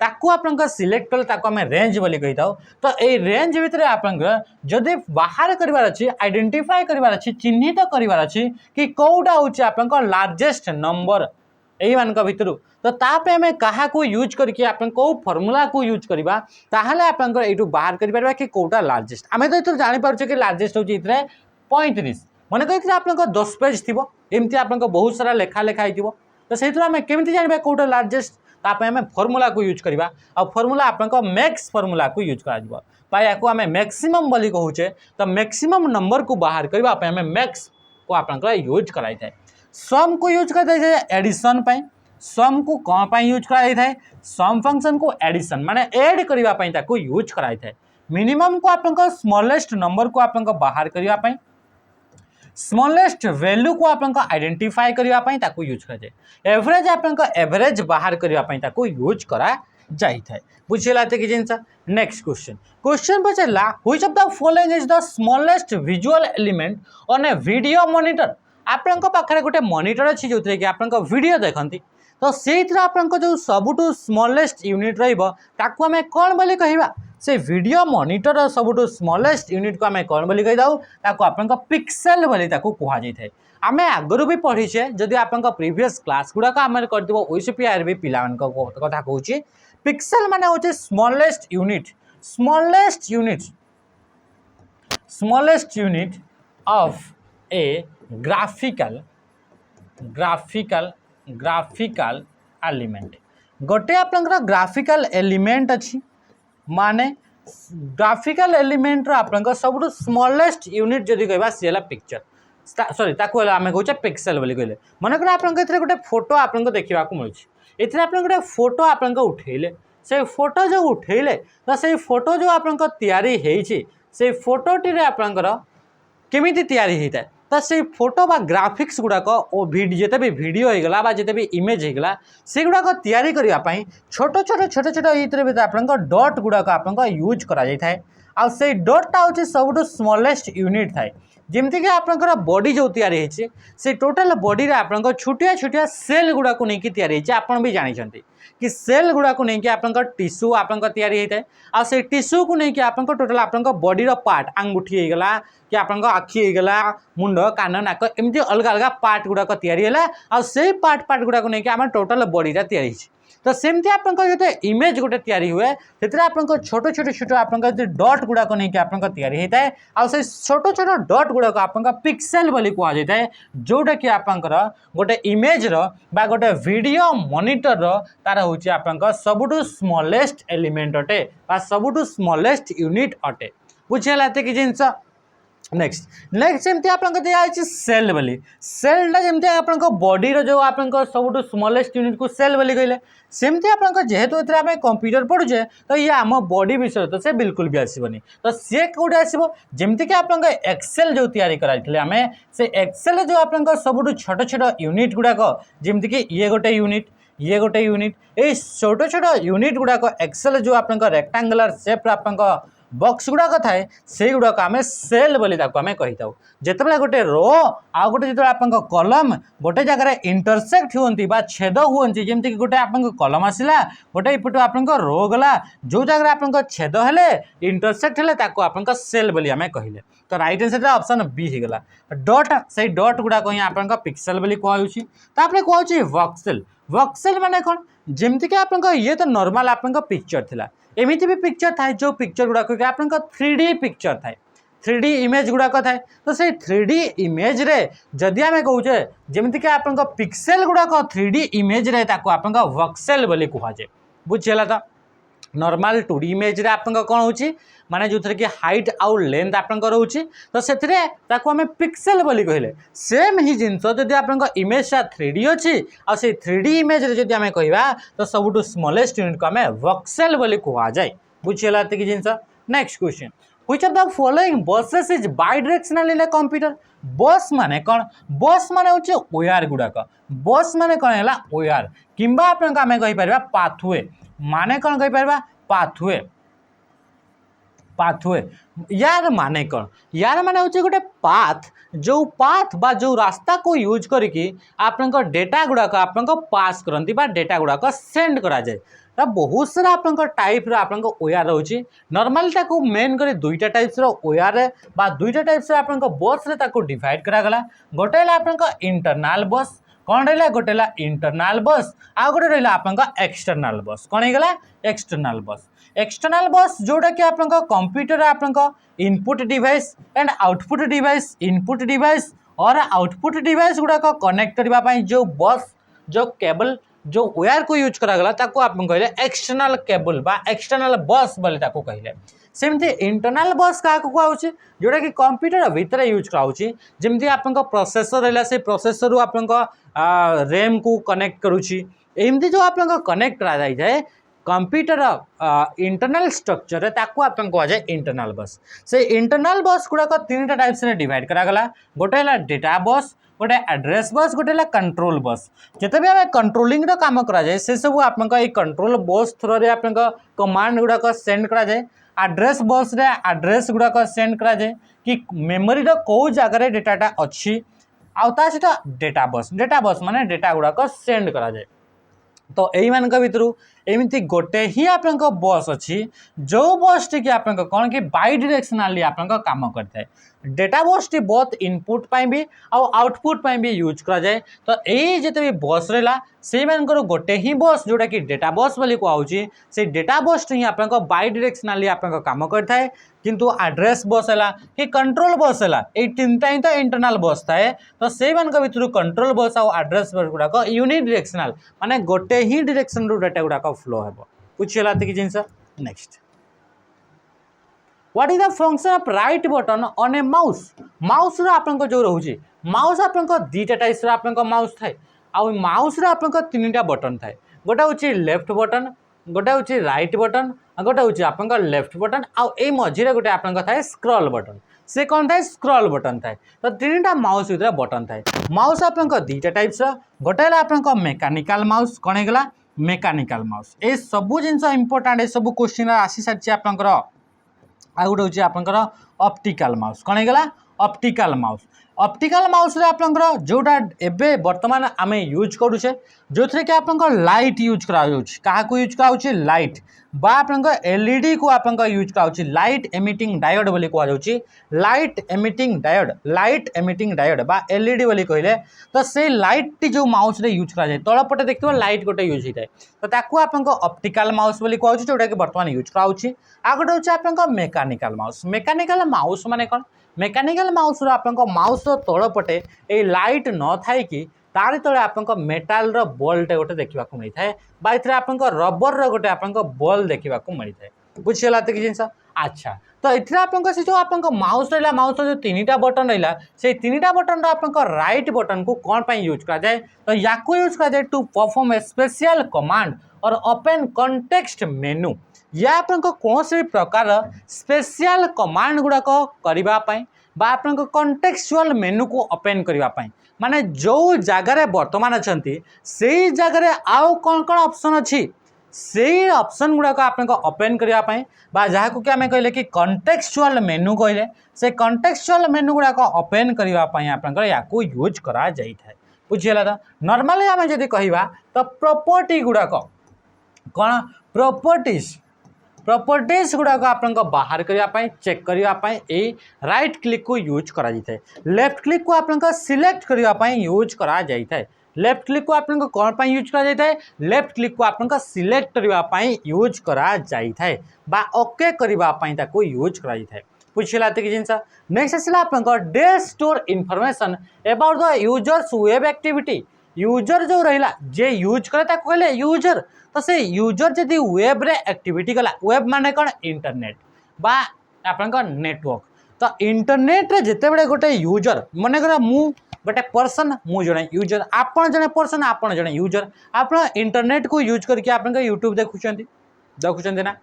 ताकू आप सिलेक्ट कले ताकू आम रेंज बोली कही था तो ये रेंज भितर आप जदि बाहर करार अच्छी आइडेंटिफाई करार अच्छी चिन्हित करार अच्छी कि कौटा हूँ आप लार्जेस्ट नंबर यही मान भितर तो ताप आम क्या यूज करके आप फर्मूला को यूज करवा ताहले आप बाहर कर कि कौटा लार्जेस्ट आम तो ये जानीपारे कि लार्जेस्ट हूँ ये 35 मन कही आप 10 पेज थी एमती आप बहुत सारा लेखा लेखाई थो तो से आम केमी जानवा कौटा लार्जेस्ट ताप आम फर्मूला को यूज करवा आ फर्मूला आप मैक्स फर्मूला को यूज कर या आम मैक्सिमम बोली कहूचे तो मैक्सिमम नंबर को बाहर करने आम मैक्स को आप यूज कराई थाए सम को यूज करते एडिशन सम को कौन यूज कराई थाए सम फंक्शन को एडिशन माने ऐड करने यूज कराई थाए मिनिमम को आप स्मॉलेस्ट नंबर को आप बाहर करने स्मॉलेस्ट वैल्यू को आप आइडेंटिफाई करने यूज कर एवरेज आप एवरेज बाहर करने यूज करा जाई थाए बुझेगा कि जिनसा नेक्स्ट क्वेश्चन पचारा which of the following is the smallest visual element on a video monitor आपण पाखे गोटे मॉनिटर अच्छी जो कि आप वीडियो देखती तो से जो सबुठ स्मॉलेस्ट यूनिट रहा आम कौन बोली कहवा से वीडियो मॉनिटर सबुठ स्मॉलेस्ट यूनिट को आम कौन बोली कही आप पिक्सेल बोली कहुई थाए आम आगु भी पढ़ीचे जदि आप प्रीवियस क्लास गुड़ाक आम कर ओसीपीआर भी पिला कथा कहूँ पिक्सेल माने होचे smallest unit of A graphical element गोटे आप ग्राफिकल एलिमेंट अच्छी माने ग्राफिकल एलिमेंट आप सब स्मॉलेस्ट यूनिट जदि कहवा सी है पिक्चर सॉरी ताको आम कहूँ पिक्सेल बोली कहले मनकर आप गोटे फोटो आपको देखा मिलूँ ये आप गोटे फोटो आप उठेले से फोटो जो उठेले तो से फोटो जो आप से फोटोटी आपंकर केमिति तैयारी होता है तो से फोटो बा ग्राफिक्स गुड़ाक जिते भी वीडियो होगा बा जिते भी इमेज होगा से गुड़ाक तैयारी करने छोट ये आप डट गुड़ाक आप यूज कराए से डटा हूँ सब स्मॉलेस्ट यूनिट थाए जमती कि आपंकर बॉडी जो तैयारी से टोटल बॉडी रे आप छोटिया छोटिया सेल गुड़ा को लेकिन तैयारी आप भी जानते कि सेल गुड़ा को लेकिन आप टिश्यू आप तैयारी होता है आ से टिश्यू को लेकिन आप टोटल आप बॉडी पार्ट आंगुठी होगला कि आप आखि होगला मुंड कान नाक एमती अलग अलग पार्ट गुड़ाक तैयारी आ से पार्ट गुड़ा को लेकिन आम टोटल बॉडीटा तैयारी तो सेमती आप जो इमेज गोटे तैयारी हुए से आप छोट आप डट गुड़ाक नहीं आप तैयारी होता है आ से छोट डट गुड़ाक आप पिक्सेल बोली कहुई है जोटा कि आप गोटे इमेज बा गोटे वीडियो मॉनिटर तार हूँ आप सबुठ स्मॉलेस्ट एलिमेंट अटे सबुठ स्मॉलेस्ट यूनिट अटे बुझेगा कि जिनस नेक्स्ट एमती आप सेल बोली सेलटा जमी आप बॉडी जो आप सब स्मॉलेस्ट यूनिट को सेल बोली कहले सेमती आप जेहेतु ये कंप्यूटर पढ़ुचे तो ये आम बॉडी विषय तो से बिल्कुल भी आसबनी तो सी कौटे आसो जमती कि आप एक्सेल जो तैयारी कराई आम से एक्सेल जो आप सब छोट छोट यूनिट गुड़ाक जमती कि ये गोटे यूनिट ये छोट छोट यूनिट गुड़ाक एक्सेल जो आप रेक्टांगुलर शेप आप बॉक्स गुड़ाक थाए से गुड़ाक आम सेल बोली आम कही था जिते गोटे रो आ गोटे जो आप कलम गोटे जगह इंटरसेक्ट होती छेद हुए जमीक गोटे आप कलम आसला गोटे इपट आप रो गला जो जगह आप छेद हेले इंटरसेक्ट हेले आप सेल बोली आम कहले तो राइट आंसर ऑप्शन बी होगा डट से डट गुड़ाक ही आप पिक्सेल बोली कहूँ कहूँ वक्सेल माने कौन जमती कि आप ये तो नॉर्मल आप पिक्चर थिला एमती भी पिक्चर थाए जो पिक्चर गुड़ाक आप 3D पिक्चर थाए 3D इमेज गुड़ाक थाए तो से 3D इमेज रे जदि आम कहूचे जमती कि आप पिक्सेल गुड़ाक 3D इमेज रे ताको आप वक्सेल बोली कहुए बुझेगा तो नॉर्मल 2D इमेज रे आप कौन हो माने जो थी कि हाइट आउ लेंथ आप रोचे तो से आम पिक्सेल बोली कहले सेम ही जिनस जदि आप इमेजा 3D अच्छी आ से 3D इमेज जदि आम कहवा तो सबुठ स्मॉलेस्ट यूनिट को आम वक्सेल बोली कहुए बुझेगा कि जिनस next which of the following buses is bidirectional in a computer bus माने कौन बस माने होचे ओआर गुडाक बस माने कौन है ओआर किंबा आपन आमे कहि परबा पाथवे माने कौन कहि परबा पाथवे पाथवे यार माने कौन यार माने होचे गोटे पाथ जो पाथ बा जो रास्ता को यूज करके आपन डेटा गुडाक आपन पास करंती बा डेटा गुडाक सेंड करा जाए तो बहुत सारा आपन टाइप आपन ओआर रोचे नॉर्मली ताको मेन करे दुईटा टाइप्स रो ओआर बा दुईटा टाइप्स आपन बस रे ताको डिवाइड करा गला गोटे आपन इंटरनल बस कौन रहा गोटे इंटरनल बस आ गोटे रहा आपन एक्सटर्नल बस कौन हो गला एक्सटर्नल बस जोटा कि आपन कंप्यूटर आपन input device and output device input device और आउटपुट डिवाइस गुड़ाक कनेक्ट करने जो बस जो केबल जो वायर को यूज करागला ताको आपन कहले एक्सटर्नल केबल बा एक्सटर्नल बस बोले ताको कहले सेमती इंटरनल बस क्या कहुचे जोटा कि कंप्यूटर भितर यूज कराऊँगी जमी आपन प्रोसेसर रहा से प्रोसेसर आपन रैम को कनेक्ट करुच्ची एमती जो आपन कनेक्ट करा जाए कंप्यूटर इंटरनल स्ट्रक्चर है ताको आपन कह जाए इंटरनल बस से इंटरनल बस गुड़ाक तीन टाइप्स डिवाइड करागला गोटे डेटा बस गोटे एड्रेस बस गोटे कंट्रोल बस जिते भी आम कंट्रोलिंग काम कराए से सब आप कंट्रोल बस थ्रो आप कमांड गुड़ाक सेंड कराए एड्रेस बस रे एड्रेस गुड़ाक सेंड कराए कि मेमोरी कौ जगार डेटाटा अच्छी आउ सहित डेटा बस माने डेटा गुड़ाक सेंड कराए तो यही मान भितर एमती गोटे ही आप बस अच्छी जो बस टी आप कौन कि बाई डायरेक्शनाली आप काम करता है डेटा बस टी बहुत इनपुट भी आउटपुट भी यूज कराए तो यही जिते भी बस रहा से मानकर गोटे ही बस जोटा कि डेटा बस बोली कहुची से डेटा बस ही आप बाई डायरेक्शनाली आप काम करता है किंतु एड्रेस बस है कि कंट्रोल बस है ये तीन ही तो इंटरनल बस थाए तो से भर कंट्रोल बस आउ एड्रेस बस गुड़ाक यूनिडायरेक्शनल माने गोटे ही डायरेक्शन रू डेटा गुड़ाक फ्लो हे बुझीगला कि जिनस next what is the function of right button on a mouse mouse आपन जो रोचे माउस आपन दीटा टाइप्स आपन माउस थाए आ माउस आपन तीनटा बटन थाए गोटे हूँ लेफ्ट बटन गोटे हूँ राइट बटन गोटे हूँ आपन लेफ्ट बटन आउ ए मझीरे गोटे आपन थाए स्क्रॉल बटन से कौन थाए स्क्रॉल बटन थाए तो तीनटा माउस भीतर बटन थाए माउस आपन दीटा टाइप्स गोटे आपन मेकानिकल माउस कौन होगा मेकानिकल माउस ए सबू जिन इंपोर्टाट ए सब क्वेश्चन आसी सारी आपंकर आ गोटे हूँ आपंकर ऑप्टिकल माउस कौन होगा ऑप्टिकल माउस रे आपंकर जोटा एबे वर्तमान आम यूज करुचे जो थे कि आप लाइट यूज करा क्या यूज करा लाइट बा आप एलईडी को आप यूज करा लाइट एमिटिंग डायोड बोली कहुच्छी लाइट एमिटिंग डायोड बा एलईडी बोली कहले तो से लाइट टी जो माउस रे यूज करा तलपटे देखिए लाइट गोटे यूज होता है तो ताकू आप ऑप्टिकल माउस बोली कहूँ जोटा कि बर्तमान यूज करा आ गोटे हूँ आप मेकानिकल माउस माने कौन मेकानिकल माउस माउस तलपटे ये लाइट न थाई कि तार तले आप मेटाल बल्टे गोटे देखा मिलता है बा ये आप रबर गोटे आप बल देखा मिलता है बुझीगला तो कि जिन अच्छा तो ये आप जो आप माउस रहा माउस जो तीनटा बटन रहा से तीनटा बटन आप राइट बटन को कौन पर यूज कराए तो या यूज कराए to perform a special command और ओपन कॉन्टेक्स्ट मेनू या आप कौन से प्रकार स्पेशल कमांड गुड़ाक करने आप कॉन्टेक्चुअल मेनू को ओपन करने माने जो जगार बर्तमान अच्छा से जगार आउ कौन कौन ऑप्शन अच्छी से ऑप्शन गुड़ाक आप ओपन करने जहाँ को आम कहले कि कॉन्टेक्चुअल मेनू कहले से कॉन्टेक्चुअल मेनू गुड़ाक ओपन करने या यूज करा जाए बुझीगला तो नॉर्मली आम जदि कहवा तो प्रॉपर्टी गुड़ाक कौन प्रॉपर्टीज गुड़ाक आप बाहर करने चेक करने राइट क्लिक को यूज करा जाए लेफ्ट क्लिक को आप सिलेक्ट करने यूज करा जाए लेफ्ट क्लिक को आप कौन पर यूज करा जाए लेफ्ट क्लिक को आप सिलेक्ट करने यूज करा जाए बा ओके करने यूज करा जाए बुझीगला तो कि जिनस नेक्स्ट आसला आप day store information about the users web activity user जो रहा जे यूज करे कहले यूजर तो से यूजर जदि वेब रे एक्टिविटी कला वेब माने कौन इंटरनेट बा आपन नेटवर्क तो इंटरनेट रे जिते बड़े गोटे यूजर मन कर मु गोटे पर्सन मु जड़े यूजर आपन जड़े पर्सन आपन जड़े यूजर आप इंटरनेट को यूज करके आप यूट्यूब देखुं ना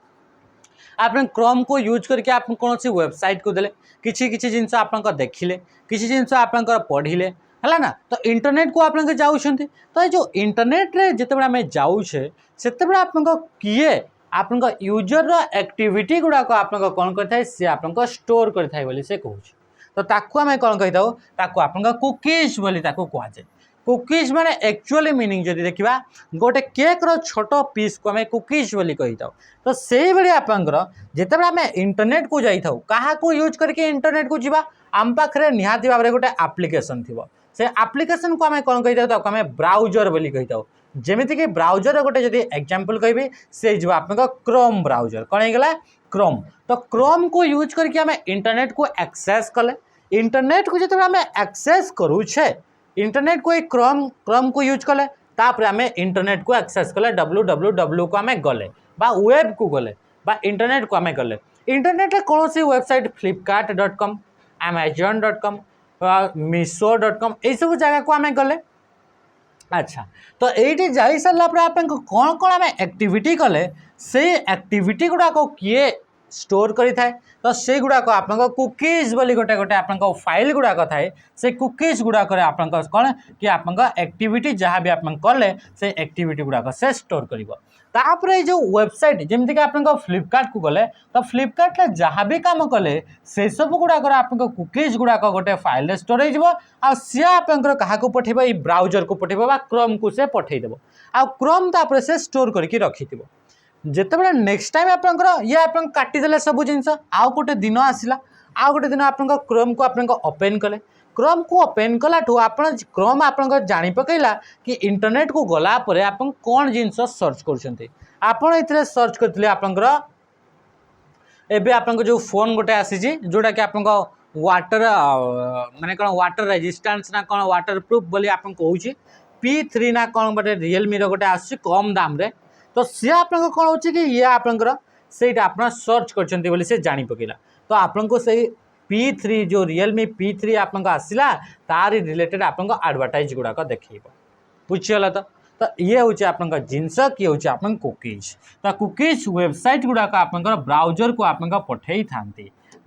आप क्रोम को यूज करके आप कौन सी वेबसाइट को देले किसी किसी जिनस आप देखिले किसी जिनस आप पढ़िले है ना। तो इंटरनेट को आप जाऊँच तो ये जो इंटरनेट रे जिते आम जाऊे से आप किए आप यूजर एक्टिविटी गुड़ाक आप कौन करता है सी आप स्टोर करता है से कहूँ। तो ताकू आम कौन कही ताकू आप कुकीज बोली कहुए। कुकीज माने एक्चुअली मीनिंग जदि देखा गोटे केक रो छोट पीस को आम कुकीज बोली कही था। तो से भाई आपंकर जिते आम इंटरनेट को जाई क्या यूज करके इंटरनेट को जीवा आम पाखे निहाती भाव में गोटे आप्लिकेसन थी से आप्लिकेसन को आम कौन कही था आम ब्राउजर बोली कही था। जमीती कि ब्राउजर गोटे जदि एग्जांपल कहि से जो आप क्रोम ब्राउजर कौन होगा क्रोम। तो क्रोम को यूज करके आम इंटरनेट को एक्सेस कले इंटरनेट को जो आम एक्सेस करूछे इंटरनेट को क्रोम क्रोम को यूज कले तापर आम इंटरनेट को एक्सेस कले www को आम गले बा वेब को गले बा इंटरनेट को आम गले इंटरनेट कौन सी वेबसाइट flipkart.com amazon.com meesho.com यही सब जगह को आम गले। अच्छा तो ये जा सारापर आप कौन कौन आम एक्टिविटी कले से एक्टिविटी गुड़ाक किए स्टोर करें तो से गुड़ाक आप कुकीज बोली गोटे गोटे आप फाइल गुड़ाक थाए से कुकीज गुड़ाक कौन कि आप एक्टिविटी जहाँ भी आप कले से एक्टिविटी गुड़ाक से स्टोर कर तापर ये जो वेबसाइट जमीती कि आप फ्लिपकार्ट को गले तो फ्लिपकार्ट जहाँ भी कम कले से सब गुड़ाक आप कुकीज गुड़ाक गोटे फाइल स्टोर हो सी आप क्या पठेब ये ब्राउजर को पठेब क्रोम को से पठेदेव आ क्रोम तापर से स्टोर करके रखि जिते बड़े नेक्स्ट टाइम आप ये आप काटिदेले सब जिनस आउ गोटे दिन आसला आउ गोटे दिन आप क्रोम को आप ओपन कले क्रोम को ओपन कलाठू आप क्रोम आप जानी पकईला कि इंटरनेट को गला परे आप कौन जिनस सर्च कर सर्च करते आपंकर एबे आप जो फोन गोटे आसी जोटा कि आप वाटर माने कौन वाटर रेजिस्टेंस ना कौन वाटर प्रूफ बोली आप कहूँ P3 ना कौन गोटे रियलमी गोटे आस कम दाम रे तो सी आप कौन हो कि ये आपंकर से आप सर्च कर से जानी पकईला तो आपको से P3 जो रियलमी P3 आप आसला तार रिलेटेड आप एडवर्टाइज गुड़ाक देखेब बुझीगला। तो ये हूँ आप जिनस किए हूँ आप कुकीज तो कुकीज वेबसाइट गुड़ाक आप ब्राउजर को आप पठे था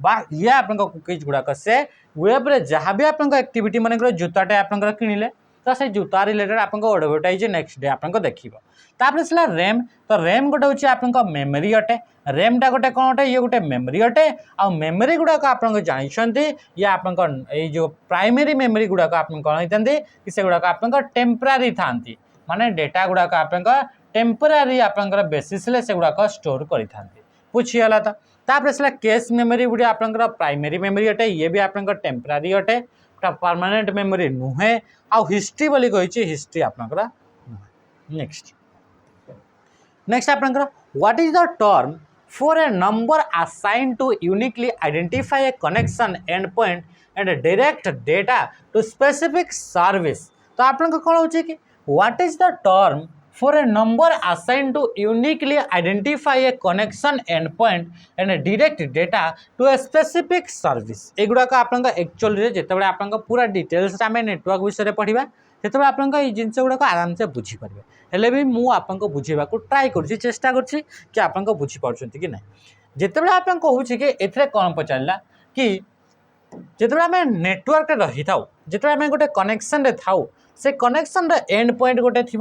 बा ये आप कुकीज गुड़ाक से वेब रे जहाँ भी आप एक्टिविटी मन जूताटे आप किଣିले तो से जूता रिलेटेड आप एडवर्टाइज नेक्स्ट डे आप देखिए। तापर से रैम तो रैम गोटे हूँ आप मेमोरी अटे रैमटा गोटे कौन अटे ये गोटे मेमोरी अटे आ मेमोरी गुड़ाक आप जानते ये आप जो प्राइमरी मेमोरी गुड़ाक आप कौन होती कि से गुड़ाक आप टेम्परारी था माने डेटा गुड़ाक आप टेम्परारी आप बेसिस से गुड़ाक स्टोर कर बुझीगला। तो तापर से कैश मेमोरी गुड़ी आप प्राइमरी मेमोरी अटे ये भी आप टेम्परारी अटे परमानेंट मेमोरी नुहे आ हिस्ट्री बोली कही हिस्ट्री आप नेक्स्ट नेक्स्ट आप what is the term for a number assigned to uniquely identify a connection end point and direct data to specific service. तो आप कौन हो कि what is the term for a number assigned to uniquely identify a connection end point and direct data to a specific service एगुड़ाक आप actually जिते आप पूरा डिटेल्स आम नेटवर्क विषय पढ़ा से आप जिनस गुड़ाक आराम से बुझीपारे हेले भी मुझे बुझेगा ट्राए कर चेष्टा कि आप बुझीपार कि ना जिते आप कहूँ कि ए कौन पचारा कि जिते आम नेटवर्क रही था जिते आम गोटे कनेक्शन रे था से कनेक्शन एंड पॉइंट गोटे थी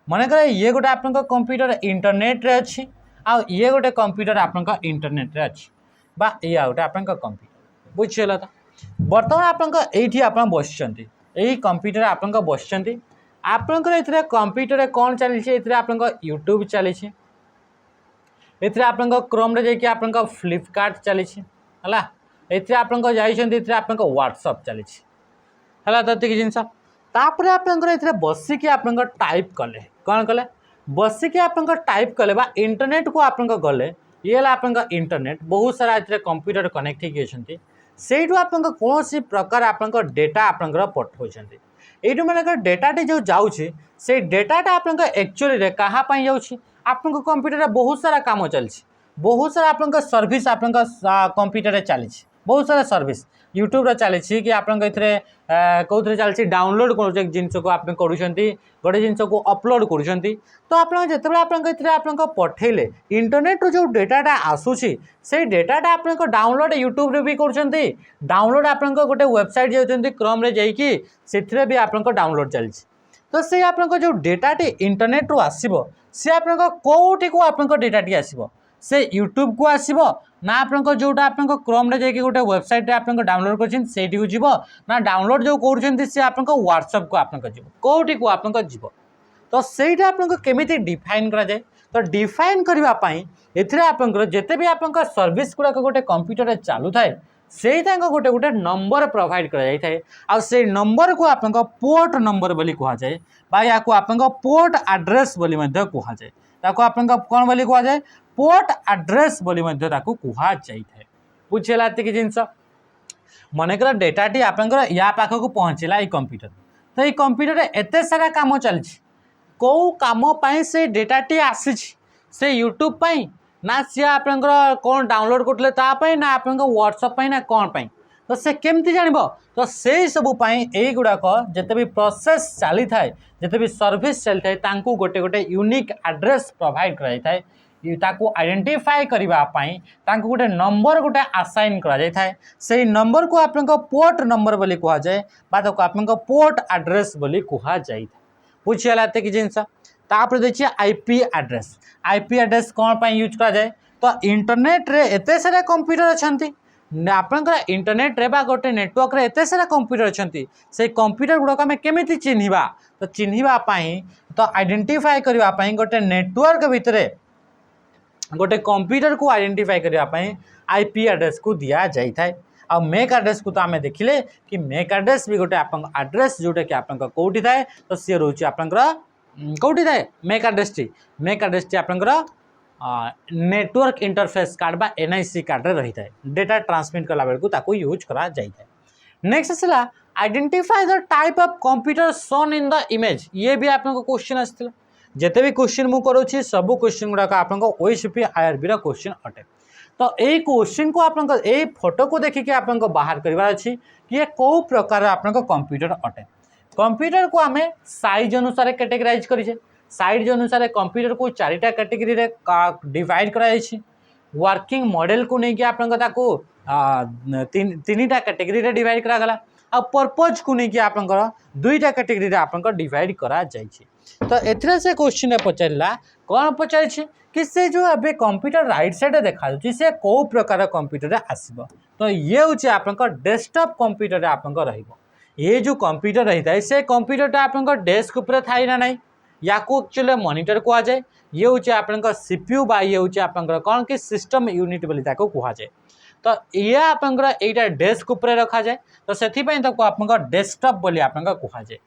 मन कर ये गोटे आप कंप्यूटर इंटरनेट रे अच्छी आ ये गोटे कंप्यूटर आप इंटरनेट रे अच्छी बा ये गोटे आप कंप्यूटर बुझीगला। तो बर्तमान आप बस यही कंप्यूटर आप बस आपंकर कंप्यूटर कौन चली आप यूट्यूब चली आप क्रोम रे जाकि आप फ्लिपकार्ट चली है ये आप व्हाट्सअप चली है तो जिनस तापर आप बसिकी आप टाइप कले कौन कले बसिकी आप टाइप कले बा इंटरनेट को आप गले ये आप इंटरनेट बहुत सारा कंप्यूटर कनेक्ट होती से आप कौन सी प्रकार आप डेटा आप पठाऊँ ये मानक डेटाटे जो जाऊँगी से डेटाटा आप एक्चुअली कहाँपाई जाऊँगी आप कंप्यूटर बहुत सारा काम चलती बहुत सारा आप सर्विस आप कंप्यूटर चली बहुत सारा सर्विस यूट्यूब चली कि आप कौन चलती डाउनलोड कर जिनस को आप गोटे जिनस को अपलोड कर तो आप जिते आप पठेले इंटरनेट जो डेटाटा आसूसी से डेटाटा आप डाउनलोड यूट्यूब भी कर डाउनलोड आप गोटे वेबसाइट जाती क्रोम रे जाइए से भी आप डाउनलोड चलती तो से आप जो डेटाटी इंटरनेट रू आसो सी आप कौटी को आप डेटाटी आसो से यूट्यूब को आसो ना आप जोटा आप क्रोम रे जाइए गोटे वेबसाइट आप डाउनलोड कर जीव ना डाउनलोड जो कर व्हाट्सएप को आप कौटी को आप जीव तो सहीटा आप केमी डिफाइन करा जाए तो डिफाइन करने एपंकर जिते भी आप सर्विस गुड़ाक गोटे कंप्यूटर चालू थाए से गोटे गोटे नंबर प्रोवाइड कर से नंबर को आप पोर्ट नंबर बोली कहुए या आप पोर्ट एड्रेस बोली कहुए आप कौन बोली कहुए पोर्ट एड्रेस बोली कहुए बुझेगा ये जिनस मनकर डेटाटी आप या पाखक पहुँचला ये कंप्यूटर तो ये कंप्यूटर एत सारा कम चलती कौ कम से डेटाटी आसी से यूट्यूब पाई ना सी आप कौन डाउनलोड करते ना आप व्हाट्सएप ना कौन पाई तो से केमती जान तो से सबूपाई युवाक जिते भी प्रोसेस चली थाए जिते भी सर्विस चली थाए गोटे गोटे यूनिक एड्रेस प्रोवाइड कराई ताकू आइडेंटिफाई करने गोटे नंबर गोटे आसाइन कर नंबर को आप पोर्ट नंबर बोली कहुए आप पोर्ट एड्रेस बोली कहुए बुझीगला कि जिनस तापर देखिए आईपी एड्रेस कौन पाई यूज करा जाए तो इंटरनेट रे एते सारा कंप्यूटर अच्छा आपंकर इंटरनेट रे बा गोटे नेटवर्क रे एते सारा कंप्यूटर अच्छा से कंप्यूटर गुड़ाक आम केमी चिन्हवा तो चिन्हवाई तो आइडेंटिफाई करने गोटे नेटवर्क भितर गोटे कंप्यूटर को आइडेंटिफाई करने आईपी एड्रेस को दि जाए आ मेक एड्रेस को तो आम देखिले कि मेक एड्रेस भी गोटे आप एड्रेस जोटा कि आप कौटी थाए तो सी रोचे आपंकर कौटी थाए मेक एड्रेस टी आपंकर नेटवर्क इंटरफेस कार्ड बा एनआईसी कार्ड रे रही थाए डेटा ट्रांसमिट कला बेलू ताकू यूज करा जाए नेक्स्ट आसला identify the type of computer shown in the image ये भी आपको क्वेश्चन आसला जिते भी क्वेश्चन मु करूँ सब क्वेश्चन गुड़ाक आप ओएसपी आईआरबी रा क्वेश्चन अटे तो यही क्वेश्चन को आप फोटो को देखिए आप बाहर करार अच्छी कि ये कौ प्रकार आप कंप्यूटर अटे कंप्यूटर को आम साइज अनुसार कैटेगराइज करें साइज अनुसार कंप्यूटर को चारिटा कैटेगरी रे डिवाइड कराई वर्किंग मॉडल को लेकिन आप तीन कैटेगरी रे डिवाइड करागला आ पर्पज को लेकिन आप दुईटा कैटेगरी रे आप डिवाइड करा जाइए तो एथरे से क्वेश्चन पचारा कौन पचार कि से जो अबे कंप्यूटर राइट साइड देखा से कौ प्रकार कंप्यूटर आसब तो ये हूँ आप डेस्कटॉप कंप्यूटर आप ये जो कंप्यूटर रही है से कंप्यूटर आप डेस्क उपर थाई ना नहीं या एक्चुअली मॉनिटर कहुए ये हूँ आप सीपीयू बा ये हूँ आप कौन कि सिस्टम यूनिट बोली कहुए तो ये आपटा डेस्क उपर रखा जाए तो से आप डेस्कटॉप बोली आप कहुए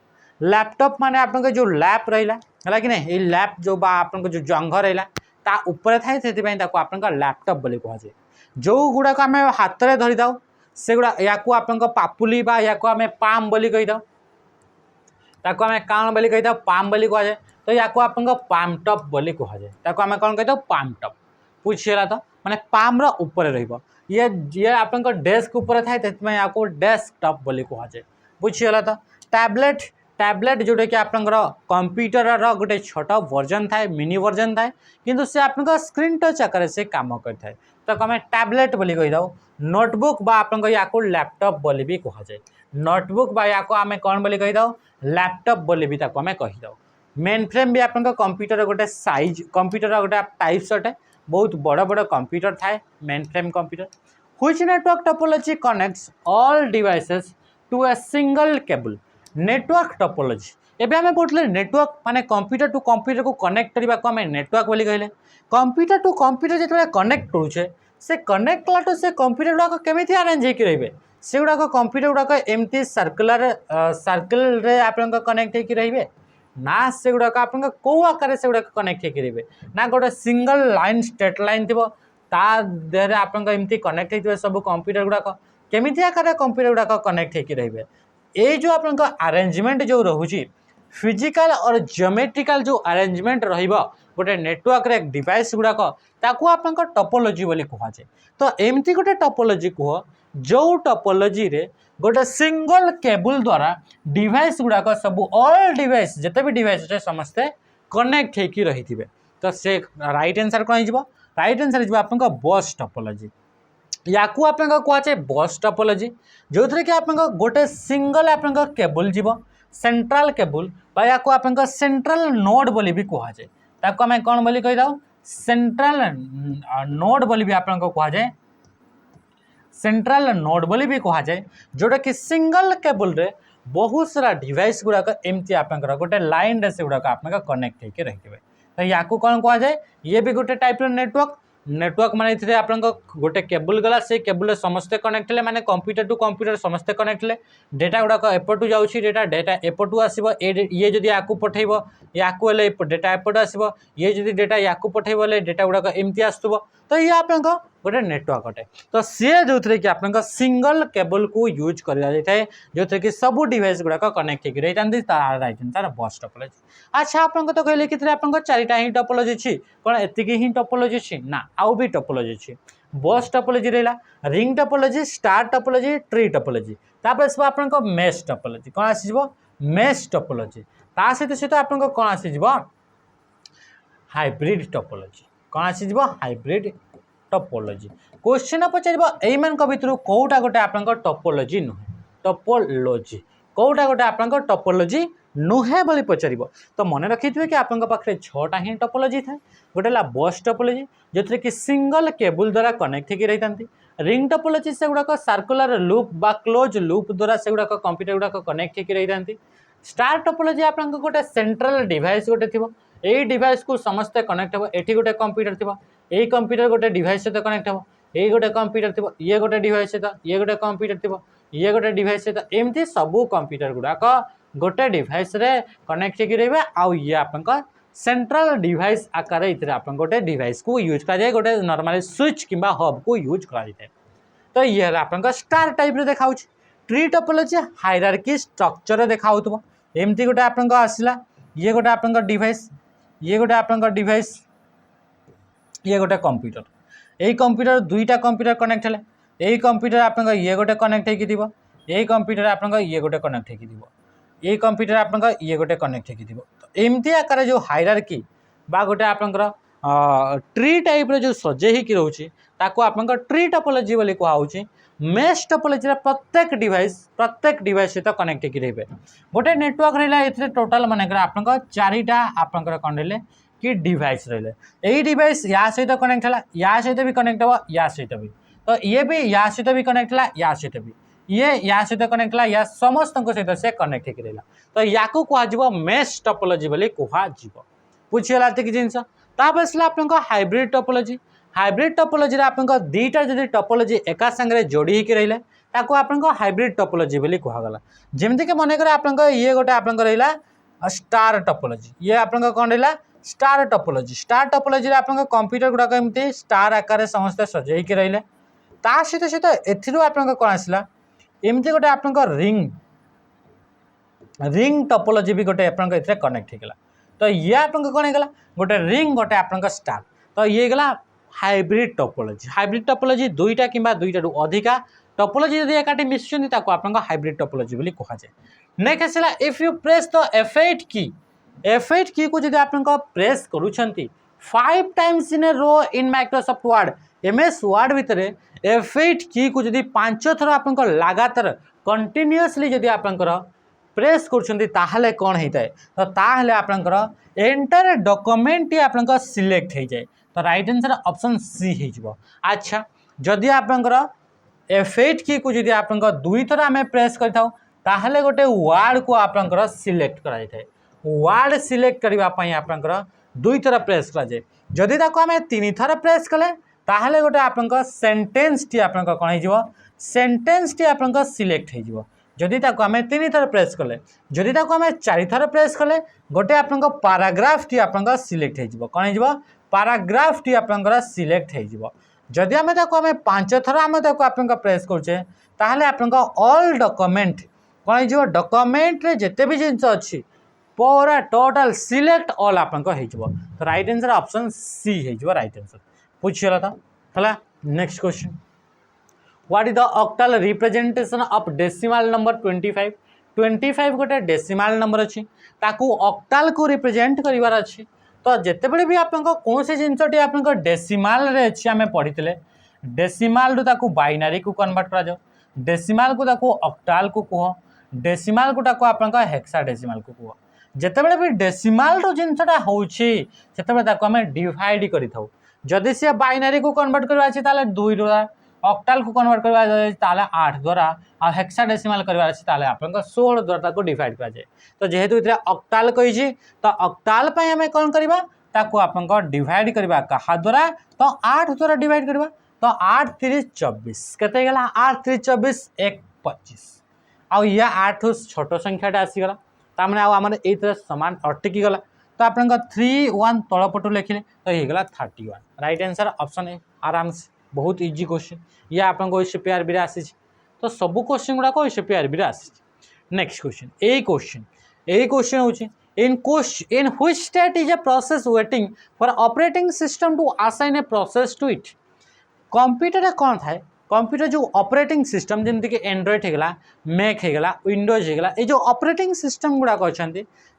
लैपटॉप माने आप जो लैप रहा है कि नहीं ये लैप जो बा आप जो जंघ रहा ता ऊपर थाए से आप लैपटॉप बोली कहुए जो गुड़ाक आम हाथ में धरी था से गुड़ा या आप पापुली बा या आम पाम बोली कही था ताको आम काण बोली कही था पाम बोली कहुए तो या आप पाम टॉप बोली कहुए ताको आम कौन कही पाम टॉप पूछेगा तो माने पाम रो ऊपर रहिबो ये आप डेस्क ऊपर थाए आपको डेस्कटॉप बोली कहुए बुझीगला तो टैबलेट जोटा कि आप कंप्यूटर गोटे छोट वर्जन थाए मिनी वर्जन थाए किंतु से आप स्क्रीन टच आकार से काम करता है तो आम टैबलेट बोली कही था नोटबुक बा आप लैपटॉप बोली भी कहुए नोटबुक बा या आम कौन बोली कही था लैपटॉप बोली भी आम कही था मेन फ्रेम भी आप कंप्यूटर गोटे साइज कंप्यूटर गोटे टाइप्स अटे बहुत बड़ बड़ कंप्यूटर थाए mainframe computer which network topology connects all devices to a single cable network topology एबे आमे पढ़ले नेटवर्क माने कंप्यूटर टू कंप्यूटर को कनेक्ट करबा को आमे नेटवर्क बोली कहले कंप्यूटर टू कंप्यूटर जेतले कनेक्ट करूछे से कनेक्ट कला तो से कंप्यूटर गुड़ाक केमिति अरेंज होकर रहिबे से गुड़ाक कंप्यूटर गुड़ाक एमती सर्कल रे आप कनेक्ट होकर रहिबे ना से गुड़ाक आप कौ आकार से गुड़ाक कनेक्ट होकर रहिबे ना गोटे सिंगल लाइन स्ट्रेट लाइन थी ता देहरे आप एमती कनेक्ट होते सब कंप्यूटर गुड़ाक केमिति आकार कंप्यूटर गुड़ाक कनेक्ट होकर रहिबे ये जो आप अरेंजमेंट जो रोचे फिजिकल और ज्योमेट्रिकल जो अरेंजमेंट रहिबो गोटे नेटवर्क रे डिवाइस गुड़ाक ताकू आप टोपोलॉजी बोली कह जाए। तो एमती गोटे टोपोलॉजी कह जो टोपोलॉजी रे गोटे सिंगल केबल द्वारा डिवाइस गुड़ाक सब ऑल डिवाइस जिते भी डिवाइस अच्छे समस्ते कनेक्ट होकर रही थे। तो से राइट आंसर कौन हो? राइट आंसर हो आप बस टोपोलॉजी। या आप कहुए बस टोपोलॉजी जो थी कि आप गोटे सिंगल आप केबल जीव सेंट्रल केबल या आप सेंट्रल नोड बोली भी कह जाए। ताको आम कौन बोली कही दाऊ सेंट्रल नोड बोली भी आप कह जाए सेंट्रल नोड बोली भी कह जाए जोटा कि सिंगल केबल रे बहुत सारा डिवाइस गुड़ाक एमती आप गोटे लाइन रे से गुड़ाक आप कनेक्ट होकर रही थे। तो या कौन कह जाए ये भी गोटे टाइप नेटवर्क नेटवर्क माने आप गोटे केबल गला से केबल समस्ते कनेक्ट है माने कंप्यूटर टू कंप्यूटर समस्ते कनेक्ट है डेटा गुड़ाक एपटू जाऊँगी डेटा डेटा एपटू आसो ये जदि या पठेब या डेटा एपटू आसो ये जदि डेटा या पठेब डेटा गुड़ाक एमती आसुव। तो ये आप गोटे नेटवर्क अटे। तो सी जो थे कि आप सिंगल केबल को यूज कराए जो थे कि सब डिवाइस गुड़ाक कनेक्ट होकर रही तार राइट आंसर बस टोपोलॉजी। अच्छा आप तो कहले कि आप चारिटा ही टोपोलॉजी अच्छी कौन एतिक ही टोपोलॉजी अच्छी ना आउ भी टोपोलॉजी अच्छी। बस टोपोलॉजी रहा ring topology star topology tree topology तापर आप मेश टोपोलॉजी कौन आसीज मेश टोपोलॉजी ता सहित सहित आप कौन आसीज हाइब्रिड टोपोलॉजी कौन आसीज हाइब्रिड टोपोलॉजी। क्वेश्चन पचार यही भितर कौटा गोटे आप टोपोलॉजी नुहे टोपोलॉजी कौटा गोटे आप टोपोलॉजी नुहे बोली पचार। तो मन रखी थे कि आप पाखे 6टा ही टोपोलॉजी था गोटे बस टोपोलॉजी जो थे कि सिंगल केबल द्वारा कनेक्ट होकर रही रिंग टोपोलॉजी से गुड़ाक सर्कुलर लूप बा क्लोज लूप द्वारा से गुड़ाक कंप्यूटर गुड़ाक कनेक्ट होकर रही स्टार टोपोलॉजी आप गोटे सेंट्रल डिवाइस गोटे थी यही डिवाइस को समस्ते कनेक्ट हो ये गोटे कंप्यूटर थी यही कंप्यूटर गोटे डिवाइस सहित कनेक्ट हो ये गोटे कंप्यूटर थी ये गोटे डिवाइस सहित ये गोटे कंप्यूटर थी ये गोटे डिवाइस सहित एमती सबू कंप्यूटर गुड़ाक गोटे डिवाइस रे कनेक्ट होकर रही आउ ये आप सेंट्रल डिवाइस आकार आप गोटे डिवाइस को यूज कराए गोटे नॉर्मली स्विच किंबा हब को यूज कराए। तो ये आप स्टार टाइप देखा ट्री टोपोलॉजी हायरार्की स्ट्रक्चर देखा एमती गोटे आप आसला ये गोटे आप डिवाइस ये गोटे आप डिवाइस ये गोटे कंप्यूटर यही कंप्यूटर दुईटा कंप्यूटर कनेक्ट है यही कंप्यूटर आप ये गोटे कनेक्ट हो यही कंप्यूटर आप ये गोटे कनेक्ट हो यही कंप्यूटर आप ये गोटे कनेक्ट हो। एमती आकार जो हायरार्की बा गोटे आप ट्री टाइप जो सजे ही रोचे ताको आप ट्री टोपोलॉजी बोली कहुच्छी। मेश टोपोलॉजी प्रत्येक डिवाइस सहित कनेक्ट होकर रही गोटे नेटवर्क रहा ये टोटाल मानक आप 4टा आप कौन रही कि डिवाइस रही यही डिवाइस या सहित कनेक्ट है या सहित भी कनेक्ट हो या सहित भी तो ये भी या सहित भी कनेक्ट है या सहित भी ये या सहित कनेक्ट है या समस्त सहित से कनेक्ट होकर रहा। तो या कह मेश टोपोलॉजी बोली कह बुझीगला कि जिन तापर आप हाइब्रिड टोपोलॉजी हाइब्रिड टोपोलॉजी आप दुईटा जब टोपोलॉजी एका संगे जोड़ी होकर रही ताको आप हाइब्रिड टोपोलॉजी बोली कहगला। जमीक मनकर आप ये गोटे आप रहा स्टार टोपोलॉजी ये आप कौन रहा स्टार टोपोलॉजी आप कंप्यूटर गुड़ाक एमती स्टार आकार समस्त सजे रही सहित सहित एथरू आप कौन आसला एमती गोटे आप रिंग टोपोलॉजी भी गोटे आप कनेक्ट होगा। तो ये आप कौन होगा गोटे रिंग गोटे आप स्टार तो ये गला हाइब्रिड टोपोलॉजी दुईटा कि दुईटा अधिका टोपोलॉजी जब एकाठी मिशुं आप हाइब्रिड टोपोलॉजी बोली कह जाए। नेक्स्ट है if you press the F8 की को जब आप प्रेस करुँच 5 times in a row in Microsoft Word MS Word भितर F8 की को जब 5 थर आप लगातार कंटिन्यूअसली जब आप प्रेस कर कौन होता है तो ताहले आप एंटर डॉक्यूमेंट आप सिलेक्ट हो जाए। तो राइट आंसर ऑप्शन सी हो। अच्छा जदि आप F8 की को जब आप दुई थर आम प्रेस कर गोटे वर्ड को आप सिलेक्ट कराई वर्ड सिलेक्ट करने आप दुई थर प्रेस कराए जदि आम 3 थर प्रेस कले ताहले गोटे आप सेंटेंस टी आप कौन हो सेंटेंस टी आप सिलेक्ट हो जदि आम 3 थर प्रेस कले जदि आम 4 थर प्रेस कले गोटे आप पाराग्राफ टी आप सिलेक्ट हो कौन हो पाराग्राफ टी आप सिलेक्ट हो जदि आम 5 थर आम आप प्रेस करुचे ताहले आप ऑल डॉक्यूमेंट कौन हो डॉक्यूमेंट रे जिते भी जिनस अच्छी पूरा टोटल सिलेक्ट ऑल आपंक हो राइट आंसर ऑप्शन सी हो राइट आंसर पूछीगला तो हला next question what is the octal representation of decimal number 25 गोटे डेसिमल नंबर अच्छी ताकू ऑक्टाल को रिप्रेजेंट करिवार अच्छी तो जितेबले भी आप कौन से जिनसटी आप डेसिमल रे अच्छी आम पढ़ी डेसिमल रु ताकू बाइनारी को कन्वर्ट करा जाओ डेसिमल को ताकू ऑक्टाल को कह डेसिमल को ताकू आप हेक्साडेसिमल को कह जितेबले भी डेसिमल रो जिनसटा होउछि सेतेबले ताकू आम डिवाइड करि थाउ जदि से बाइनारी को कन्वर्ट करबा अछि ताले 2 द्वारा ऑक्टाल को कन्वर्ट करबा ताले 8 द्वारा आ हेक्साडेसिमल करबा अछि ताले आपन 16 द्वारा ताको डिवाइड करा जाय तो जेहेतु इतरे ऑक्टाल कहिछि तो ऑक्टाल पय हमें कोन करबा ताको आपन डिवाइड करबा कहा द्वारा तो 8 द्वारा डिवाइड करबा तो 8 3 24 केते गेला 8 3 24 1 25 आ या 8 छोट संख्याटा आसी गला ता माने आ हमर ए तरह समान अटकी गला तो आपन 3 1 तळपटु लिखिले तो हे गला 31 राइट आंसर ऑप्शन ए आराम से बहुत इजी क्वेश्चन या आपन को इसे पेयर भी आसी तो सब क्वेश्चन गुडा को इसे पेयर भी आसी नेक्स्ट क्वेश्चन ए क्वेश्चन होची in which state is a process waiting for operating system to assign a process to it computer कौन थाए कंप्यूटर जो ऑपरेटिंग सिस्टम जमती कि एंड्रॉइड होगा मैक होगा विंडोज होगा ये जो ऑपरेटिंग सिस्टम गुड़ाक अच्छा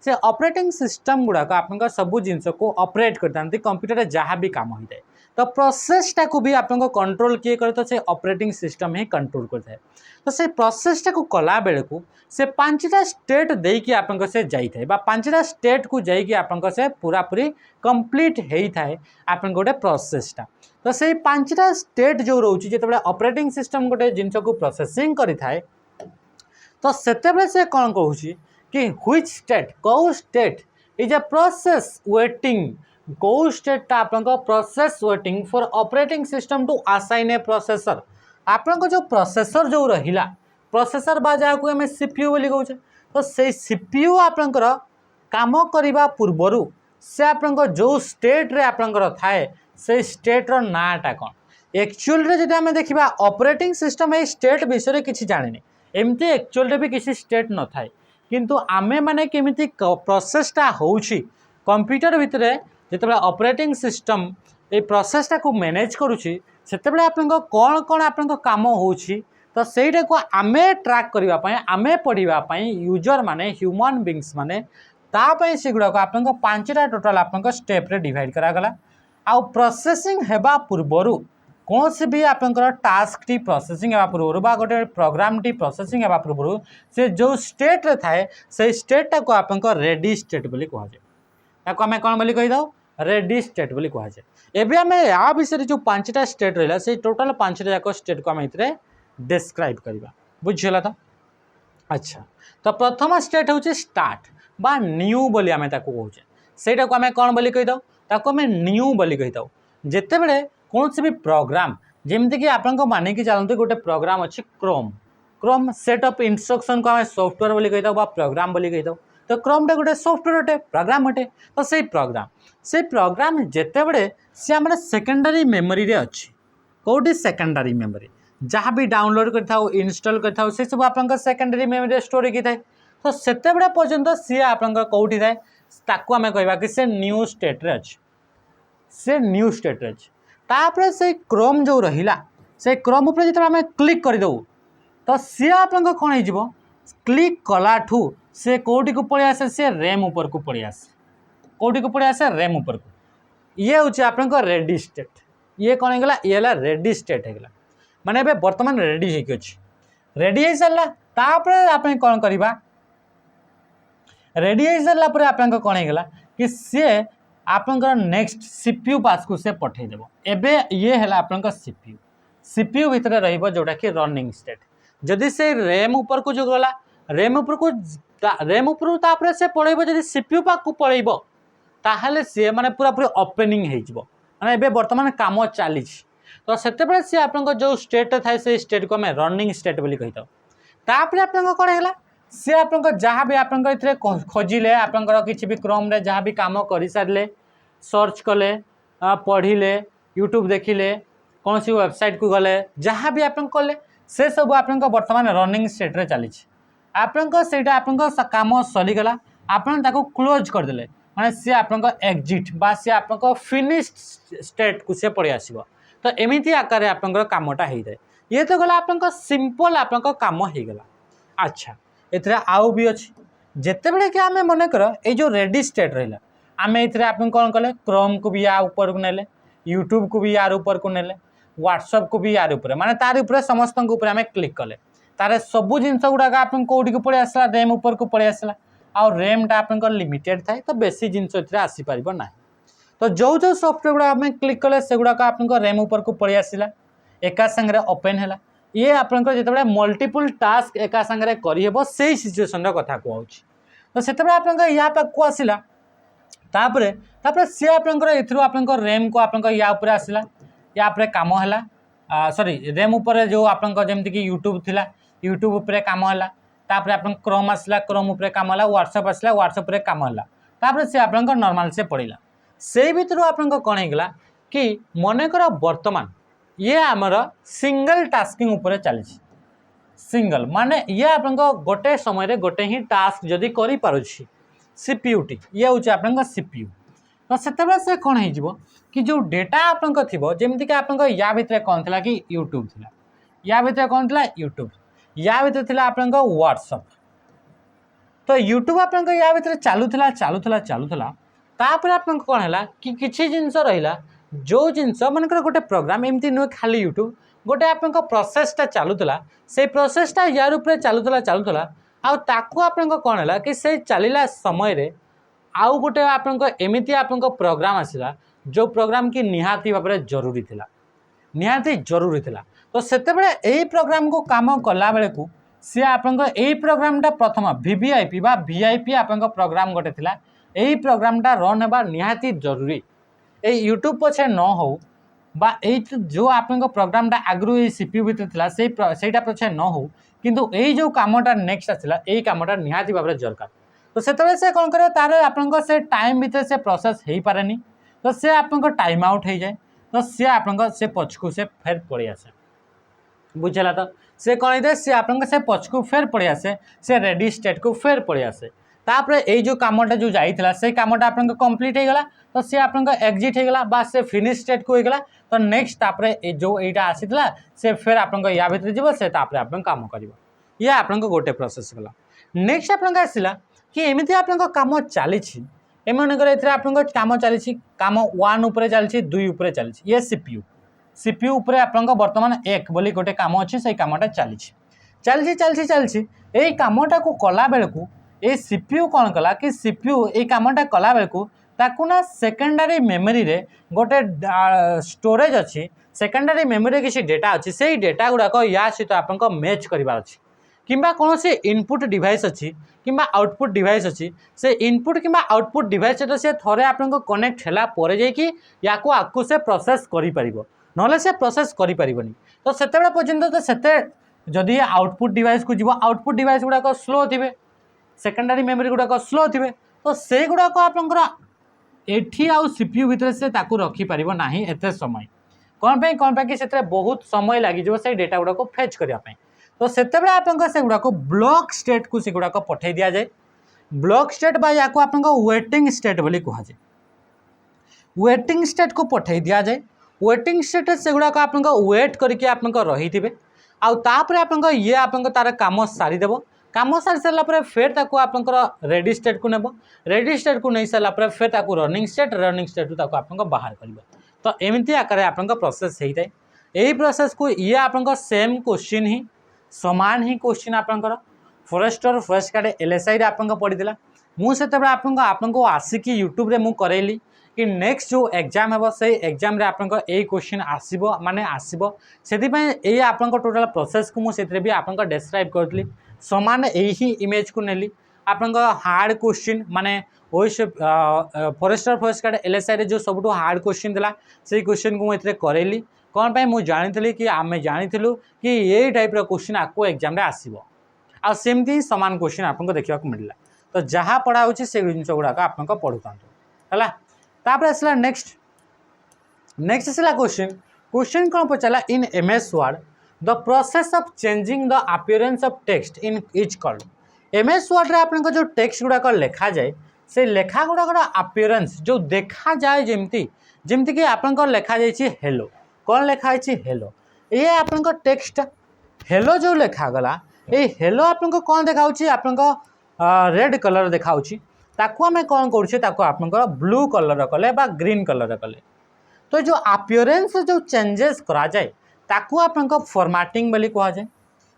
से ऑपरेटिंग सिस्टम गुड़ाक आप सब जिन को ऑपरेट करते कंप्यूटर जहाँ भी काम होता है तो प्रोसेसटा को भी आप कंट्रोल किए करे तो से ऑपरेटिंग सिस्टम ही कंट्रोल करता है तो से प्रोसेसटा को कला बेले को से 5टा स्टेट देकी आपन से जाई थाए बा 5टा स्टेट को जाइए आपन से पूरा पूरी कंप्लीट हेई थाए आपन गोटे प्रोसेसटा तो से 5टा स्टेट जो रोची जेते ऑपरेटिंग सिस्टम गोटे जिनस को प्रोसेसिंग करि थाए तो सेते से कौन कहूँ कि व्हिच स्टेट कौ state is a process waiting कौ स्टेट आपन process waiting for operating system to assign a processor आपन जो प्रोसेसर जो रहिला प्रोसेसर बा जहाँ को सीपीयू बोली कहूँ तो से सीपीयू आपंकर काम करने पूर्वर से आप जो स्टेट रे आपंकर थाए से स्टेट रो नाटा कौन एक्चुअल जब आम देखा ऑपरेटिंग सिस्टम ये स्टेट विषय किसी जाने एमती एक्चुअल भी किसी स्टेट न थाए किंतु आमे माने केमिति प्रोसेसटा होउछि कंप्यूटर भितर जिते ऑपरेटिंग सिस्टम ये प्रोसेसटा को मैनेज करुछि सेतेबेले आपन कौन कौन आपन काम होउछि तो ସେଇଟା को आमे ट्रैक करबा पय आमे पढ़िबा पय यूजर माने ह्यूमन बीइंग्स माने ता पय सेगुडा को आपन 5टा टोटल आपन स्टेप रे डिवाइड करा गला आ प्रोसेसिंग हेबा पूर्वरु कौन से भी आपंकर टास्क टी प्रोसेसिंग हेबा पूर्वरु बा गोटे प्रोग्राम टी प्रोसेसिंग हेबा पूर्वरु से जो स्टेट रे थाए से स्टेट को आपंकर रेडी स्टेट बोली कहा जाय ताको आमे कोन बोली कहि दो रेडी स्टेट बोली कहा जाय एबे आमे आ विषय जो 5टा स्टेट रहला से टोटल 5टा जाक स्टेट को आमे इतरे डिस्क्राइब करवा बुझीगला तो अच्छा तो प्रथम स्टेट हूँ स्टार्ट बा न्यू बोली आमे ताको कहूचे सेटा को आमे कौन बोली कहि दो ताको आमे न्यू बोली कहि दो जेते बेले कौन से भी प्रोग्राम जेमति कि आपन को माने कि चलते गोटे प्रोग्राम अच्छी क्रोम सेट ऑफ इंस्ट्रक्शन को आमे सॉफ्टवेयर बोली कहि दो बा प्रोग्राम बोली कहि दो तो क्रोम टा गोटे सॉफ्टवेयर अटे प्रोग्राम अटे तो से प्रोग्राम जेते बेले से हमर सेकेंडरी मेमोरी रे अछि कोठी सेकेंडरी मेमोरी जहाँ भी डाउनलोड कर इनस्टॉल कर से सब आप सेकेंडरी मेमोरी स्टोर की थाए तो सेते बड़ा पर्यंत सी आप कौटी थाए ताकू आम कहवा कि से न्यू स्टेट रे अछि से न्यू स्टेट रे अछि तापर से क्रोम जो रहिला से क्रोम ऊपर जिते आम क्लिक करदे तो सी आप कौन हो क्लिक कलाठू से कौटी को पलि आसे से रैम ऊपर को पलि आसे कौटी को पलि आसे रैम ऊपर को ये हूँ आप रेडी स्टेट ये कौन होगा ये रेडी स्टेट होगा माने बे वर्तमान रेडी है रेडी हो सारा तापर आप कौन करवा रेडी हो सारा पर आप कौन होगा कि सी आपंकर नेक्स्ट सीपीयू पास को से पठेदेव एबे ये है आपंकर सीपीयू भितर रहिबो जोटा कि रनिंग स्टेट जदि से रैम ऊपर को जो गला रैम ऊपर तापर से पड़ेबो जदि सीपीयू पाक को पड़ेबो ताहले सी माने पूरा पूरी ओपनिंग हो माने एबे वर्तमान काम चली तो सेते सी आप जो स्टेट थाए से स्टेट को आम रनिंग स्टेट बोली कही तापर आप कौन है सी आप जहाँ भी आप खोजिले आपंकर किसी भी क्रम रे जहाँ भी काम कर सारे सर्च कले पढ़िले यूट्यूब देखिले कौन सी वेबसाइट को गले जहाँ भी आप कले से सब आप वर्तमान रनिंग स्टेट रे चली आपंक काम सरीगला आपण ताको क्लोज करदेले माने सी आपन एग्जिट बा सी आपन फिनिश्ड स्टेट को से पड़े आसीबो। तो एमिति आकार आपन कामटा हो जाए। ये तो गला आपन सिंपल आपन काम हो गला। अच्छा एथरे आउ भी अछि जेते बेले कि आमे मने कर ए जो रेडी स्टेट रहला आमे एथरे आपन कोन कले क्रोम को भी या ऊपर को नेले यूट्यूब को भी यार ऊपर को नेले व्हाट्सएप को भी यार ऊपर माने तार ऊपर समस्त ऊपर आमे क्लिक कले तारे सब जिनस गुडा आपन कोडी को पड़े आसला रैम ऊपर को पड़े आसला आ रैम टा आपन लिमिटेड थाए तो बेसी जिनस एथरे आसी परिबो ना। तो जो जो सॉफ्टवेयर गुडा आमे क्लिक कले से गुडा आपन रैम ऊपर को पड़े आसला एका संगे ओपन हैला ये आपन जेते मल्टीपल टास्क एका संगे करि हेबो सेही सिचुएशन रो कथा कहू। तो सेते आपन या पाक को आसिला तापरे तापरे से आपन एथरो आपन रैम को आपन या ऊपर आसिला या ऊपर काम हैला सॉरी रैम ऊपर जो आपन जेमति कि यूट्यूब थिला यूट्यूब ऊपर काम हैला तापरे आपन क्रोम आसिला क्रोम ऊपर काम हैला व्हाट्सएप आसिला व्हाट्सएप ऊपर काम हैला तापरे से आपन नॉर्मल से पड़िला से भितर आपन कोन हेगला कि मने कर वर्तमान ये आमर सिंगल टास्किंग ऊपर चली सिंगल माने ये आपन गोटे समय रे गोटे ही टास्क जदि करि पारुछि सीपीयू टी ये होछि आपन सीपीयू। तो सेतेबे से कोन हे जिवो कि जो डेटा आपन थिबो जेमति कि आपन या भितर कोन थिला कि यूट्यूब थिला या भितर कोन थिला यूट्यूब या भितर थिला आपन व्हाट्सएप। तो यूट्यूब आपन या भितर चालुथला तापर आपन कोन हैला कि किछि जिंस रहिला जो जिनस मनकर गोटे प्रोग्राम एमती नुहे खाली यूट्यूब गोटे आपन प्रोसेसटा चलूला से प्रोसेसटा यार ऊपर चलूला आउ ताकू आपन कौन है कि से चलला समय रे आउ गोटे आपन एमती आपन प्रोग्राम आसला जो प्रोग्राम की निहाती भाव में जरूरी थिला निहाती जरूरी थिला। तो सेते बेले एई प्रोग्राम को काम कला बेले को सी आपन एई प्रोग्रामटा प्रथम वीवीआईपी बा वीआईपी आपन प्रोग्राम गोटे थिला एई प्रोग्रामटा रन हेबा निहाती जरूरी ए यूट्यूब पछे न हो बा ए जो आपन प्रोग्रामटा आगु ये सीपीयू भीतर थिला सेटा पछे न हो किंतु ए जो कामटा नेक्स्ट आसला ए कामटा निहाती भाव दरकार। तो सेतबे से कोन करे तार आपन से टाइम भीतर से प्रोसेस हेई पारेनी तो से आपन टाइम आउट हो जाए तो से आपन से पछकू से फेर पड़े आसे बुझला। तो से कोन दे से आपन से पछकू फेर पड़े आसे से रेडी स्टेट को फेर पड़े आसे तापरे ए जो कामटा जो जाइथिला से कामटा आपन कंप्लीट हो गला तो सी आपन एग्जिट हो गला बा से फिनिश स्टेट को हो गला। तो नेक्स्ट तापरे जो एटा आसीतला से फिर आपन या भीतर जीवो से तापरे आपन काम करिवो ये आपन गोटे प्रोसेस गला। नेक्स्ट आपन आसीला कि एमिति आपन काम चली एमन कर एथरे आपन काम चली काम 1 ऊपर चली 2 ऊपर चली ये सीपीयू ऊपर आपन वर्तमान 1 बोली गोटे काम अछि से कामटा चली एई कामटा को कला बेले को ए सीपीयू कौन कला कि सीपीयू ए कामटा कला बेले को ताकू ना सेकेंडरी मेमोरी रे गोटे स्टोरेज अच्छी सेकेंडरी मेमोरी किसी डेटा अच्छी से डेटा गुड़ाक या सहित आपन मैच करार अच्छी किंबा कौन से इनपुट डिवाइस अच्छी किंबा आउटपुट डिवाइस अच्छी से इनपुट किंबा आउटपुट डिवाइस सहित से थोड़े आपन कनेक्ट हैला परे जाइकी याकू आकू से प्रोसेस करि परिबो नले से प्रोसेस करि परिबोनी। तो सेतेबेला पर्यंत तो सेते जदि आउटपुट डिवाइस को जीवो आउटपुट डिवाइस गुड़ाक स्लो थिबे सेकेंडरी मेमोरी गुड़ाक स्लो थिबे तो से गुड़ाक आपनकर एठी आउ सीपीयू भीतर से ताकू रखी परिबो नाही एते समय कौन पे कि सेते बहुत समय लागि जो से डेटा गुड़ाक फेच करिया पई। तो सेते बेला आपन से गुड़ाक ब्लॉक स्टेट को से गुड़ाक पठै दिया जाए ब्लॉक स्टेट बा याको आपन वेटिंग स्टेट बोली कहा जाए वेटिंग स्टेट को पठै दिया जाए वेटिंग स्टेट से गुड़ाक आपन वेट करके आपन रही थिबे आउ तापरे आपन ये आपन तार काम सारी देबो काम सारी सारा फिर ताकू आपन रेडी स्टेट को नेब रेडी स्टेट को नहीं सारा फिर ताकू रनिंग स्टेट आपन बाहर कर। तो एमती आकार आपन प्रोसेस होता है यही प्रोसेस को ये आपन सेम क्वेश्चन ही समान ही क्वेश्चन आपन फॉरेस्टर फॉरेस्ट गार्ड एलएसआई आपन पड़ता मुझे आपन को आसिकी यूट्यूब रे मु करैली कि नेक्स्ट जो एग्जाम है से एग्जाम रे आपन ए क्वेश्चन आसीबो माने आसीबो सेति पय ए आपन टोटल प्रोसेस को मुझे भी आपन डिस्क्राइब करथली समान यही इमेज को नेली आपन हार्ड क्वेश्चन माने वही फॉरेस्टर फॉरेस्ट गार्ड एलएसआई रे जो सब हार्ड क्वेश्चन दिला से क्वेश्चन को मुझे करैली कौन पे मुझे जानी कि आम जानीलु कि ये टाइप क्वेश्चन आपको एग्जाम रे आसीबो आ सेमती समान क्वेश्चन आपको देखा मिलला। तो जहाँ पढ़ा होची से जिनस गुड़ाक आपन पढ़ुता है तापर आसला नेक्स्ट आसला क्वेश्चन कौन पचारा in MS Word the process of changing the appearance of text in is called MS Word रे आपन जो टेक्स्ट गुड़ाक लिखा जाए से लेखा गुड़ाकर अपीयरेंस जो देखा जाए जमती जमती कि आपन लिखा जाइए हेलो कौन लिखा हेलो ये आपन टेक्स्ट हेलो जो लिखा गला ये हेलो आपन कौन देखा आपन रेड कलर देखा ताकू आम कौन कर ब्लू कलर कले बा ग्रीन कलर कले तो जो अपीयरेंस जो चेंजेस करा जाए ताकू आपन फॉर्मेटिंग बोली कह जाए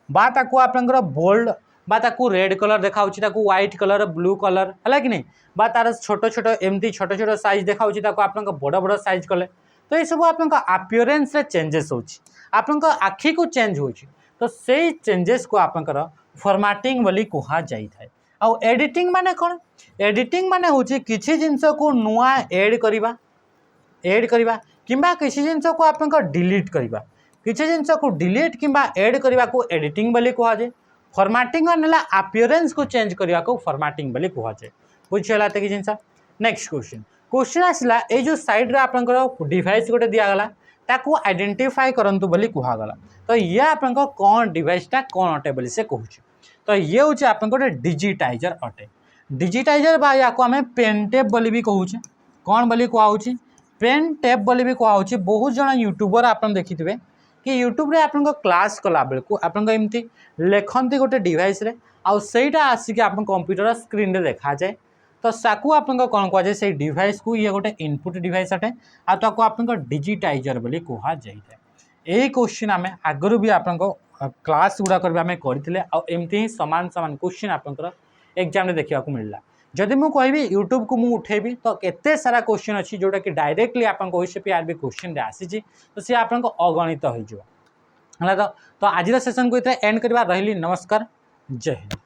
बा ताकू आपन बोल्ड बा ताकू रेड कलर देखा ताकू व्हाइट कलर ब्लू कलर है कि नहीं बा तार छोट छोट एमती छोट छोट साइज देखा आपन बड़ बड़ साइज कले तो ये सब आपन अपीयरेंस रे चेंजेस होपन आखि को चेंज हो तो से चेंजेस को आपन फॉर्मेटिंग बोली कह जाए आउ एडिटिंग माने कौन एडिटिंग माने होची किसी जिनस को नुआ ऐड करवा किंबा किसी जिनस को आपन डिलीट करवा किसी जिनस को डिलीट किंबा ऐड करवा को एडिटिंग बोली कह जाए फॉर्मेटिंग माने अपीयरेंस को चेंज करवा को फॉर्मेटिंग बोली कह जाए बुझीगला तो जिनस नेक्स्ट क्वेश्चन आसला ये जो साइड रे आपन डिवाइस गोटे दिगला ताकू आइडेंटिफाई करंतु बोली कहगला तो ये आपन कौन डिवाइसटा कौन अटे बोली से कहूँ तो ये हूँ आप डिजिटाइजर अटे डिजिटाइजर बा या आम पेन टेप बोली भी कहूँ कौन बोली कहुच्छी पेन टेप बोली भी कहुच्छी बहुत जन यूट्यूबर आप देखिथे कि यूट्यूब रे आपन क्लास कला बेल को आपन एमती लेखती गोटे डिवाइस रे आईटा आसिक आप कंप्यूटर स्क्रीन रे देखा जाए तो साकू आपन कौन कह जाए से डिवाइस को ये गोटे इनपुट डिवाइस अटे आपन डिजिटाइजर बोली कह जाए यही क्वेश्चन आम आगु भी आपन क्लास गुड़ाक आम करते ही सामान सामान क्वेश्चन आपंकर एग्जाम देखा मिलला जदि मुझे कहबी यूट्यूब को मुझे उठेबी तो केते सारा क्वेश्चन अच्छी जोटा कि डायरेक्टली आपन ओसीपीआरबी क्वेश्चन आसी तो सी आपन अगणित हो तो आज सेशन को एंड करवा रही नमस्कार जय हिंद।